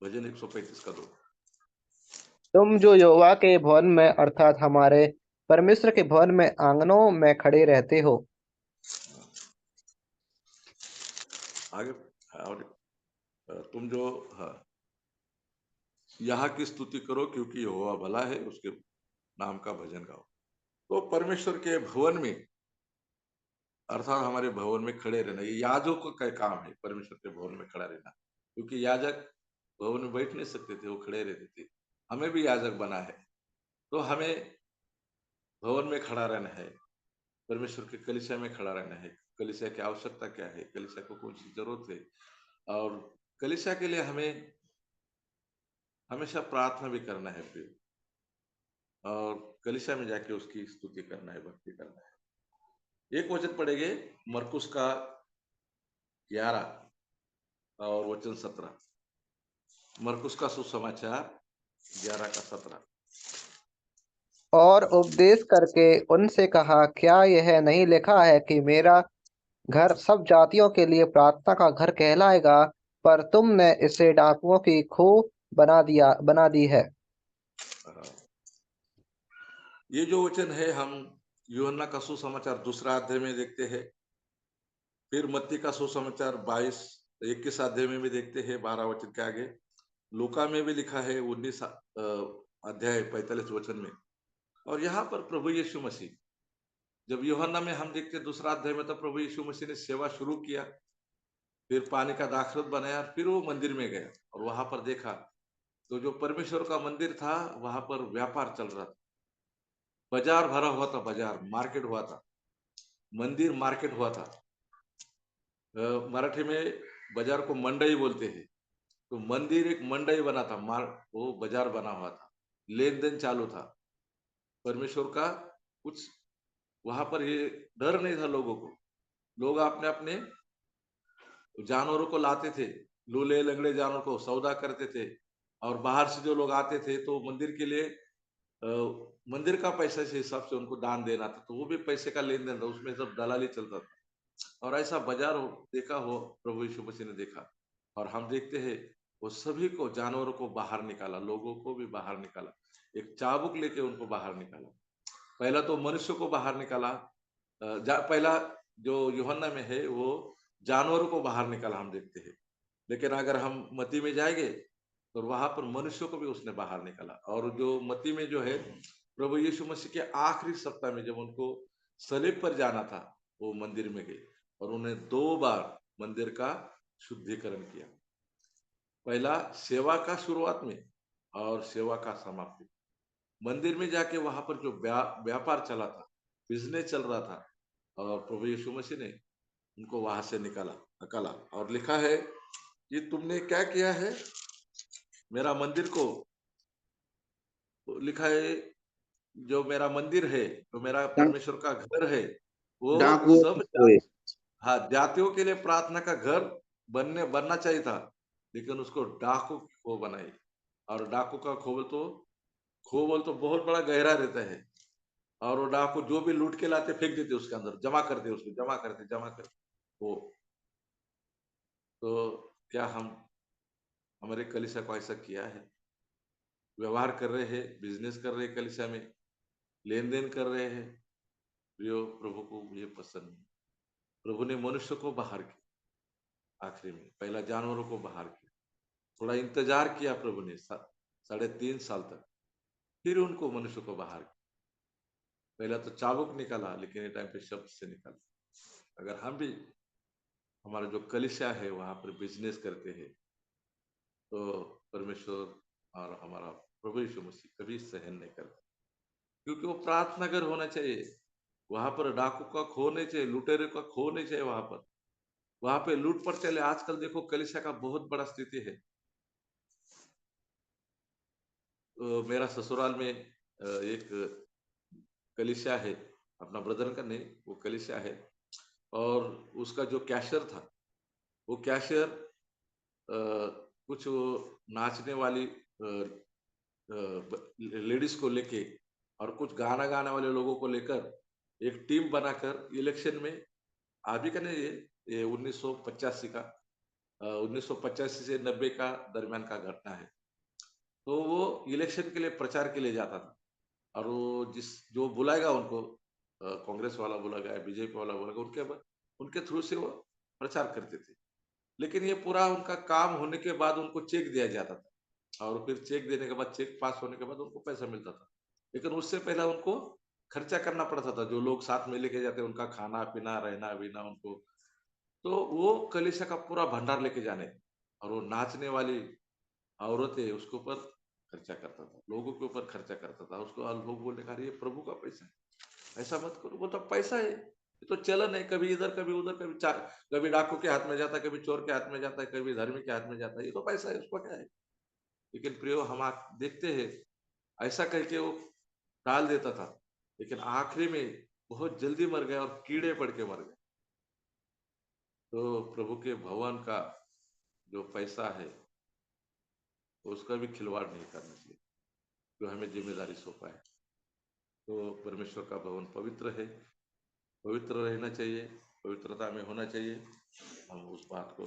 भजन 135 का 2। तुम जो यहोवा के भवन में अर्थात हमारे परमेश्वर के भवन में आंगनों में खड़े रहते हो। आगे और तुम जो यहाँ की स्तुति करो, क्योंकि यहोवा भला है, उसके नाम का भजन गाओ। तो परमेश्वर के भवन में अर्थात हमारे भवन में खड़े रहना, ये याजकों का काम है, परमेश्वर के भवन में खड़ा रहना। क्योंकि याजक भवन में बैठ नहीं सकते थे, वो खड़े रहते थे। हमें भी याजक बना है, तो हमें भवन में खड़ा रहना है, परमेश्वर के कलीसिया में खड़ा रहना है। कलीसिया की आवश्यकता क्या है, कलीसिया को कौन सी जरूरत है, और कलीसिया के लिए हमें हमेशा प्रार्थना भी करना है फिर, और कलीसिया में जाके उसकी स्तुति करना है, भक्ति करना है। एक वचन पढ़ेंगे, मरकुस का 11 और वचन 17। मरकुस का सुसमाचार 11 का 17। और उपदेश करके उनसे कहा, क्या यह नहीं लिखा है कि मेरा घर सब जातियों के लिए प्रार्थना का घर कहलाएगा? पर तुमने इसे डाकुओं की खोह बना दी है। ये जो वचन है हम यूहन्ना का सुसमाचार 2 अध्याय में देखते हैं, फिर मत्ती का सुसमाचार 21 अध्याय में भी देखते हैं, 12 वचन के आगे। लूका में भी लिखा है 19 अध्याय 45 वचन में। और यहाँ पर प्रभु यीशु मसीह, जब यूहन्ना में हम देखते 2 अध्याय में, तो प्रभु यीशु मसीह ने सेवा शुरू किया, फिर पानी का दाखरत बनाया, फिर वो मंदिर में गया, और वहां पर देखा तो जो परमेश्वर का मंदिर था, वहां पर व्यापार चल रहा था, बाजार भरा हुआ था, बाजार मार्केट हुआ था, मंदिर मार्केट हुआ था। मराठी में बाजार को मंडई बोलते हैं। तो मंदिर एक मंडई बना था, वो बाजार बना हुआ था, लेन देन चालू था परमेश्वर का। कुछ वहां पर ये डर नहीं था लोगों को। लोग अपने अपने जानवरों को लाते थे, लूले लंगड़े जानवर को सौदा करते थे, और बाहर से जो लोग आते थे तो मंदिर के लिए मंदिर का पैसा से हिसाब से उनको दान देना था, तो वो भी पैसे का लेन देन था, उसमें सब दलाली चलता था। और ऐसा बाजार देखा हो, प्रभु यीशु मसीह ने देखा, और हम देखते हैं वो सभी को, जानवरों को बाहर निकाला, लोगों को भी बाहर निकाला, एक चाबुक लेके उनको बाहर निकाला। पहला तो मनुष्य को बाहर निकाला, पहला जो यूहन्ना में है वो जानवरों को बाहर निकाला हम देखते हैं। लेकिन अगर हम मत्ती में जाएंगे तो वहां पर मनुष्यों को भी उसने बाहर निकाला। और जो मत्ती में जो है प्रभु यीशु मसीह के आखिरी सप्ताह में जब उनको सलीब पर जाना था, वो मंदिर में गए और उन्हें 2 बार मंदिर का शुद्धिकरण किया। पहला सेवा का शुरुआत में और सेवा का समाप्ति। मंदिर में जाके वहां पर जो व्यापार चला था, बिजनेस चल रहा था, और प्रभु यीशु मसीह ने उनको वहां से निकाला और लिखा है कि तुमने क्या किया है, मेरा मंदिर को, लिखा है जो मेरा मंदिर है, जो मेरा परमेश्वर का घर है, वो डाकुओं सब, की खोए। हाँ, जातियों के लिए प्रार्थना का घर बनना चाहिए था, लेकिन उसको डाकू की खो बनाई। और डाकू का खोबल तो बहुत बड़ा गहरा रहता है, और वो डाकू जो भी लूट के लाते फेंक देते उसके अंदर, जमा करते जमा करते वो। तो क्या हमारे कलीसिया को ऐसा किया है? व्यवहार कर रहे हैं, बिजनेस कर रहे हैं, कलीसिया में लेन देन कर रहे हैं? प्रियो, प्रभु को ये पसंद नहीं। प्रभु ने मनुष्य को बाहर किया, आखिरी में पहला जानवरों को बाहर किया, थोड़ा इंतजार किया प्रभु ने 3.5 साल तक, फिर उनको मनुष्य को बाहर किया। पहला तो चाबुक निकाला, लेकिन ये टाइम पे शब्द से निकाला। अगर हम भी, हमारा जो कलीसिया है वहां पर बिजनेस करते हैं, तो परमेश्वर और हमारा प्रभु यीशु मसीह कभी सहन नहीं करते, क्योंकि वो प्रार्थना घर होना चाहिए। वहां पर डाकू का खो नहीं चाहिए, लुटेरे का खो नहीं चाहिए। वहां पे लूट पर चले। आजकल देखो कलीसिया का बहुत बड़ा स्थिति है। मेरा ससुराल में एक कलीसिया है, अपना ब्रदर का नहीं, वो कलीसिया है, और उसका जो कैशियर था, वो कैशियर कुछ वो नाचने वाली लेडीज को लेके और कुछ गाना गाने वाले लोगों को लेकर एक टीम बनाकर इलेक्शन में, अभी का नहीं, ये 1985 का, 1985 से 90 का दरमियान का घटना है। तो वो इलेक्शन के लिए प्रचार के लिए जाता था, और वो जो बुलाएगा उनको, कांग्रेस वाला बुलाएगा, बीजेपी वाला बुलाएगा, उनके थ्रू से वो प्रचार करते थे। लेकिन ये पूरा उनका काम होने के बाद उनको चेक दिया जाता था, और फिर चेक देने के बाद, चेक पास होने के बाद उनको पैसा मिलता था। लेकिन उससे पहले उनको खर्चा करना पड़ता था, जो लोग साथ में लेके जाते उनका खाना पीना रहना पीना उनको। तो वो कलीसिया का पूरा भंडार लेके जाने, और वो नाचने वाली औरतें उसके ऊपर खर्चा करता था, लोगों के ऊपर खर्चा करता था। उसको लोग बोलने का, ये प्रभु का पैसा है, ऐसा मत करो। वो तो पैसा है, ये तो चलन है, कभी इधर कभी उधर, कभी डाकू के हाथ में जाता है, कभी चोर के हाथ में जाता है, कभी धर्मी के हाथ में जाता है, ये तो पैसा है, उसको क्या है। लेकिन प्रियो, हम देखते हैं ऐसा करके वो टाल देता था, लेकिन आखिरी में बहुत जल्दी मर गया और कीड़े पड़ के मर गए। तो प्रभु के भवन का जो पैसा है, उसका भी खिलवाड़ नहीं करना चाहिए, जो हमें जिम्मेदारी सौंपा है। तो परमेश्वर का भवन पवित्र है, पवित्र रहना चाहिए, पवित्रता में होना चाहिए। हम उस बात को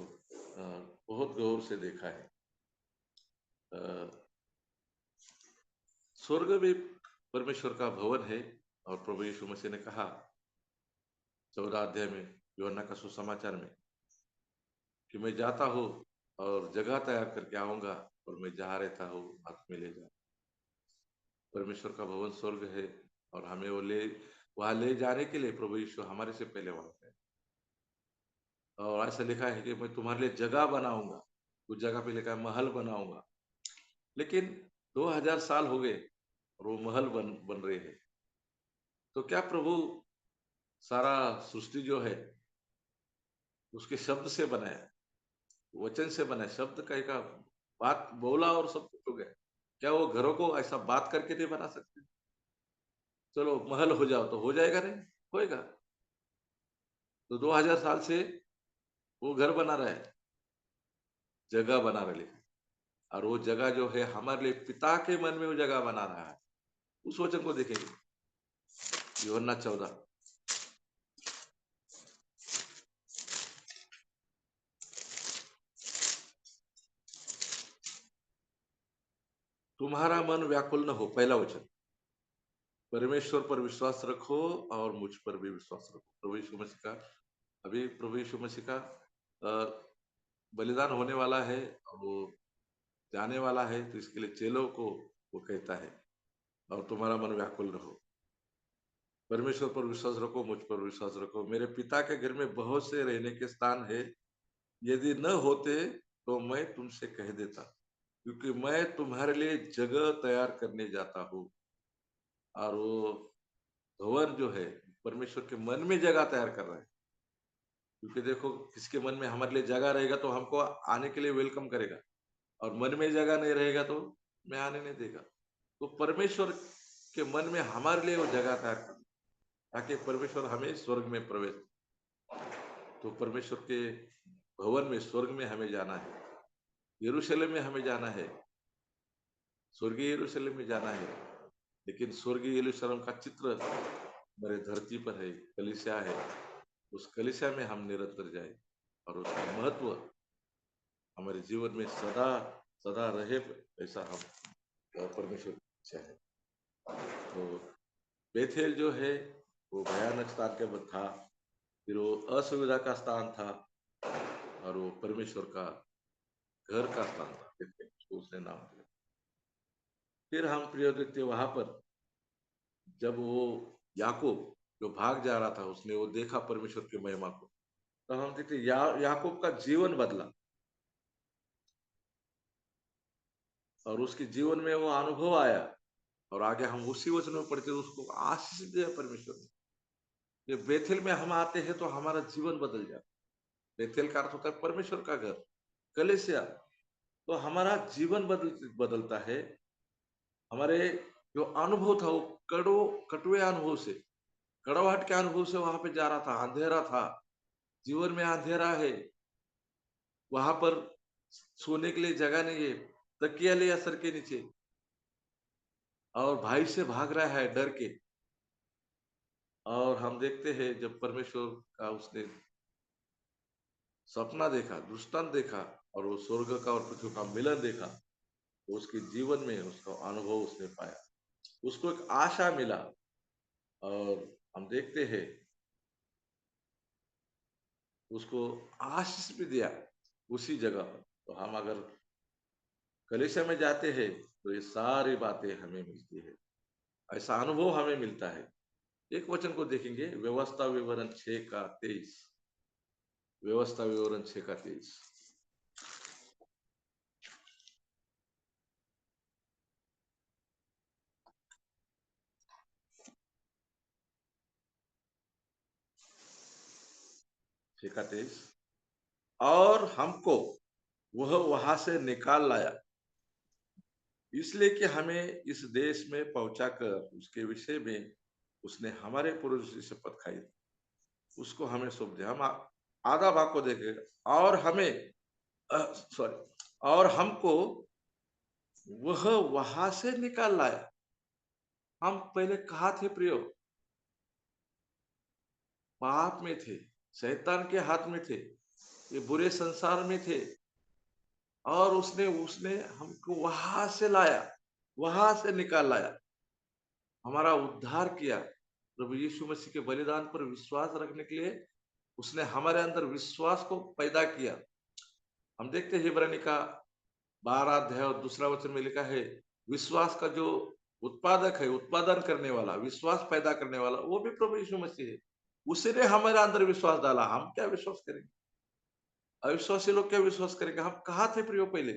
बहुत गौर से देखा है। स्वर्ग भी परमेश्वर का भवन है, और प्रभु यीशु मसीह ने कहा 14 अध्याय में, यूहन्ना का सुसमाचार में, कि मैं जाता हूँ और जगह तैयार करके आऊंगा, और मैं जहाँ रहता हूँ आप में ले जाऊं। परमेश्वर का भवन स्वर्ग है, और हमें वहां ले जाने के लिए प्रभु यीशु हमारे से पहले वहां गए। और ऐसा लिखा है कि मैं तुम्हारे लिए जगह बनाऊंगा, उस जगह पे लिखा है महल बनाऊंगा। लेकिन 2000 साल हो गए और वो महल बन रहे हैं। तो क्या प्रभु सारा सृष्टि जो है उसके शब्द से बनाया, वचन से बनाया, शब्द का बात बोला और सब कुछ हो गया? क्या वो घरों को ऐसा बात करके नहीं बना सकते? चलो महल हो जाओ, तो हो जाएगा? नहीं होएगा। तो 2000 साल से वो घर बना रहा है, जगह बना रहे हैं, और वो जगह जो है हमारे लिए पिता के मन में वो जगह बना रहा है। उस वचन को देखेंगे, यूहन्ना 14। तुम्हारा मन व्याकुल न हो, पहला वचन। परमेश्वर पर विश्वास रखो और मुझ पर भी विश्वास रखो। प्रभु यीशु मसीह का, अभी प्रभु यीशु मसीह का बलिदान होने वाला है, और वो जाने वाला है, तो इसके लिए चेलों को वो कहता है, और तुम्हारा मन व्याकुल रहो। परमेश्वर पर विश्वास रखो, मुझ पर विश्वास रखो। मेरे पिता के घर में बहुत से रहने के स्थान है, यदि न होते तो मैं तुमसे कह देता, क्योंकि मैं तुम्हारे लिए जगह तैयार करने जाता हूँ। और वो भवन जो है परमेश्वर के मन में जगह तैयार कर रहा है, क्योंकि देखो किसके मन में हमारे लिए जगह रहेगा तो हमको आने के लिए वेलकम करेगा, और मन में जगह नहीं रहेगा तो मैं आने नहीं देगा। तो परमेश्वर के मन में हमारे लिए वो जगह तैयार कर, ताकि परमेश्वर हमें स्वर्ग में प्रवेश, तो परमेश्वर के भवन में स्वर्ग में हमें जाना है, यरूशलेम में हमें जाना है, स्वर्गीय यरूशलेम में जाना है। लेकिन स्वर्गीय यरूशलेम का चित्र हमारे धरती पर है, कलीसिया है। उस कलीसिया में हम निरंतर जाए और उसका महत्व हमारे जीवन में सदा सदा रहे, ऐसा हम परमेश्वर की इच्छा है। तो बेथेल जो है वो भयानक स्थान के बाद था, फिर वो असुविधा का स्थान था, और वो परमेश्वर का घर का स्थान था, बेथेल, तो उसने नाम दिया। फिर हम प्रिय देखते वहां पर जब वो याकूब जो भाग जा रहा था, उसने वो देखा परमेश्वर की महिमा को, तो हम देखते याकूब का जीवन बदला, और उसके जीवन में वो अनुभव आया। और आगे हम उसी वचन में पढ़ते हैं, उसको आशीष दिया परमेश्वर ने। ये बेथेल में हम आते हैं तो हमारा जीवन बदल जाता है। बेथेल का अर्थ होता है परमेश्वर का घर, कलीसिया। तो हमारा जीवन बदलता है। हमारे जो अनुभव था वो कटुए अनुभव से, कड़वाहट के अनुभव से वहां पे जा रहा था, अंधेरा था, जीवन में अंधेरा है, वहां पर सोने के लिए जगह नहीं है, तकिया लिया सर के नीचे, और भाई से भाग रहा है डर के। और हम देखते हैं जब परमेश्वर का उसने सपना देखा, दृष्टांत देखा, और वो स्वर्ग का और पृथ्वी का मिलन देखा, तो उसके जीवन में उसका अनुभव उसने पाया, उसको एक आशा मिला। और हम देखते हैं उसको आशीष भी दिया उसी जगह पर। तो हम अगर कलीसिया में जाते हैं तो ये सारी बातें हमें मिलती है, ऐसा अनुभव हमें मिलता है। एक वचन को देखेंगे, व्यवस्था विवरण 6:23। व्यवस्था विवरण 6:23। और हमको वह वहां से निकाल लाया, इसलिए कि हमें इस देश में पहुंचाकर उसके विषय में उसने हमारे पूर्वजों से शपथ खाई, उसको हमें सौंप दिया। हम आधा भाग को देखेगा, और हमें और हमको वह वहां से निकाल लाया। हम पहले कहाँ थे प्रियो? पाप में थे, शैतान के हाथ में थे, ये बुरे संसार में थे, और उसने उसने हमको वहां से लाया, वहां से निकाल लाया, हमारा उद्धार किया। प्रभु यीशु मसीह के बलिदान पर विश्वास रखने के लिए उसने हमारे अंदर विश्वास को पैदा किया। हम देखते हैं इब्रानी का 12 अध्याय और 2 वचन में लिखा है, विश्वास का जो उत्पादक है, उत्पादन करने वाला, विश्वास पैदा करने वाला, वो भी प्रभु यीशु मसीह है। उसने हमारे अंदर विश्वास डाला। हम क्या विश्वास करेंगे? अविश्वासी लोग क्या विश्वास करेंगे? हम कहाँ थे प्रियो? पहले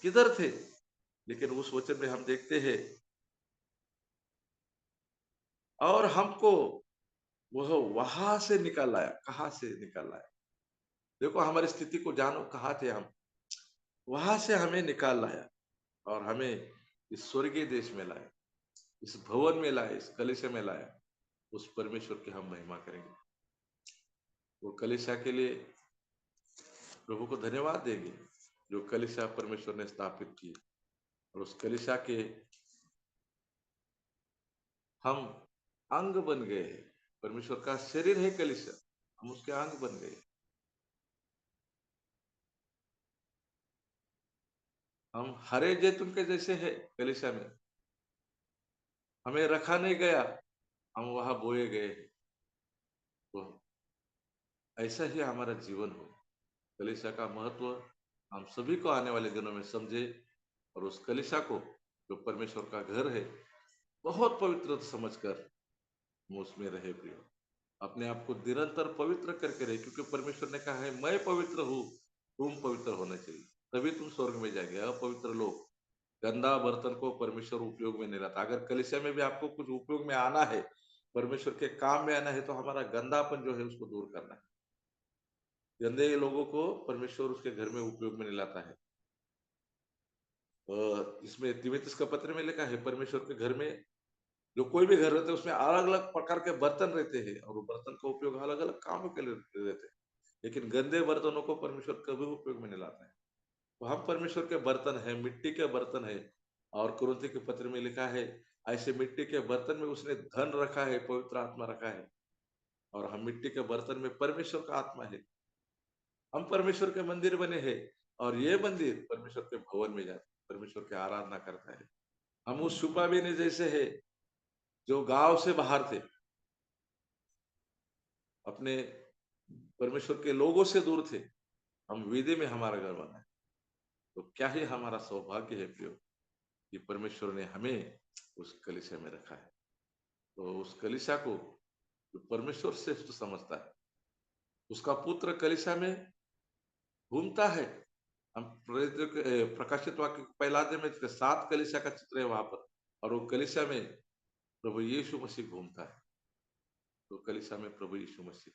किधर थे? लेकिन उस वचन में हम देखते हैं, और हमको वह वहां से निकाल लाया। कहाँ से निकाल लाया? देखो हमारी स्थिति को जानो, कहाँ थे हम? वहां से हमें निकाल लाया और हमें इस स्वर्गीय देश में लाया, इस भवन में लाया, इस कलीसिया में लाया। उस परमेश्वर की हम महिमा करेंगे। वो कलीसिया के लिए प्रभु को धन्यवाद देंगे, जो कलीसिया परमेश्वर ने स्थापित की, और उस कलीसिया के हम अंग बन गए हैं। परमेश्वर का शरीर है कलीसिया, हम उसके अंग बन गए। हम हरे जैतून के जैसे है कलीसिया में, हमें रखा नहीं गया, हम वहां बोए गए। तो ऐसा ही हमारा जीवन हो। कलीसिया का महत्व हम सभी को आने वाले दिनों में समझे, और उस कलीसिया को जो परमेश्वर का घर है बहुत पवित्र समझकर हम उसमें रहे प्रियो। अपने आप को निरंतर पवित्र करके रहे, क्योंकि परमेश्वर ने कहा है मैं पवित्र हूँ, तुम पवित्र होना चाहिए, तभी तुम स्वर्ग में जाएंगे। अपवित्र लोग, गंदा बर्तन को परमेश्वर उपयोग में नहीं लाता। अगर कलीसिया में भी आपको कुछ उपयोग में आना है, परमेश्वर के काम में आना है, तो हमारा गंदापन जो है उसको दूर करना है। गंदे लोगों को परमेश्वर उसके घर में उपयोग में नहीं लाता है। इसमें तीमुथियुस का पत्र में लिखा है परमेश्वर के घर में जो कोई भी घर रहते हैं उसमें अलग अलग प्रकार के बर्तन रहते हैं, और वो बर्तन का उपयोग अलग अलग कामों के लिए रहते हैं, लेकिन गंदे बर्तनों को परमेश्वर कभी उपयोग में नहीं लाता है। तो हम परमेश्वर के बर्तन है, मिट्टी के बर्तन है। और कुरिन्थियों के पत्र में लिखा है ऐसे मिट्टी के बर्तन में उसने धन रखा है, पवित्र आत्मा रखा है, और हम मिट्टी के बर्तन में परमेश्वर का आत्मा है। हम परमेश्वर के मंदिर बने हैं, और ये मंदिर परमेश्वर के भवन में जाते परमेश्वर की आराधना करता है। हम उस सुपाबीने जैसे है जो गांव से बाहर थे, अपने परमेश्वर के लोगों से दूर थे, हम वेदी में हमारा घर बना है। तो क्या ही हमारा सौभाग्य है प्रियो कि परमेश्वर ने हमें उस कलीसिया में रखा है। तो उस कलीसिया को जो परमेश्वर श्रेष्ठ समझता है, उसका पुत्र कलीसिया में घूमता है। हम प्रकाशित वाक्य के पहला अध्याय में 7 कलीसिया का चित्र है वहां पर, और वो कलीसिया में प्रभु यीशु मसीह घूमता है। तो कलीसिया में प्रभु यीशु मसीह,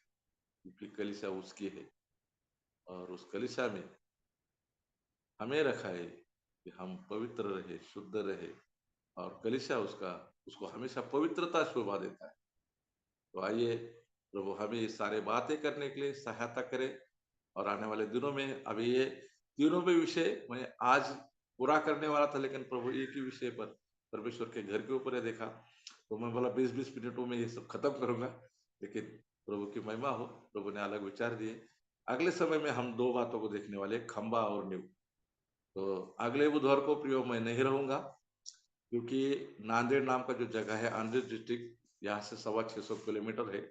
क्योंकि कलीसिया उसकी है, और उस कलीसिया में हमें रखा है कि हम पवित्र रहे, शुद्ध रहे, और कलीसिया उसको हमेशा पवित्रता शोभा देता है। तो आइए प्रभु हमें ये सारे बातें करने के लिए सहायता करे, और आने वाले दिनों में अभी ये तीनों भी विषय मैं आज पूरा करने वाला था, लेकिन प्रभु एक ही विषय पर परमेश्वर के घर के ऊपर है देखा, तो मैं बोला 20-20 मिनटों में ये सब खत्म करूंगा, लेकिन प्रभु की महिमा हो, प्रभु ने अलग विचार दिए। अगले समय में हम 2 बातों को देखने वाले, खंबा और नींव। तो अगले बुधवार को प्रियो मैं नहीं रहूंगा, क्योंकि नांदेड़ नाम का जो जगह है, आंध्र डिस्ट्रिक्ट, यहाँ से 650 किलोमीटर है,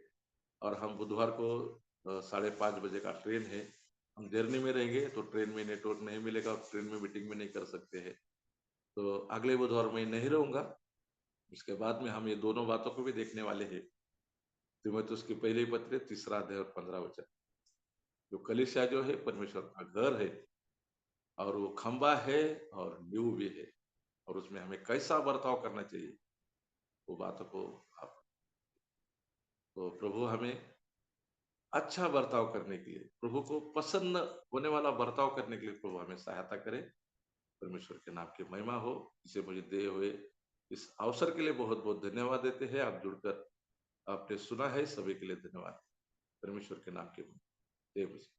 और हम बुधवार को 5:30 बजे का ट्रेन है। हम जर्नी में रहेंगे तो ट्रेन में नेटवर्क नहीं मिलेगा, और ट्रेन में मीटिंग में नहीं कर सकते हैं। तो अगले बुधवार मैं नहीं रहूंगा। उसके बाद में हम ये दोनों बातों को भी देखने वाले हैं। तीमुथियुस की पहली पत्री 3 अध्याय और 15 वचन। जो कलीसिया जो है परमेश्वर का घर है, और वो खंबा है और नींव भी है, और उसमें हमें कैसा बर्ताव करना चाहिए वो बातों को आप, तो प्रभु हमें अच्छा बर्ताव करने के लिए, प्रभु को पसंद होने वाला बर्ताव करने के लिए प्रभु हमें सहायता करे। परमेश्वर के नाम की महिमा हो। इसे मुझे दिए हुए इस अवसर के लिए बहुत बहुत धन्यवाद देते हैं। आप जुड़कर आपने सुना है, सभी के लिए धन्यवाद। परमेश्वर के नाम की महिमा। जय मसीह।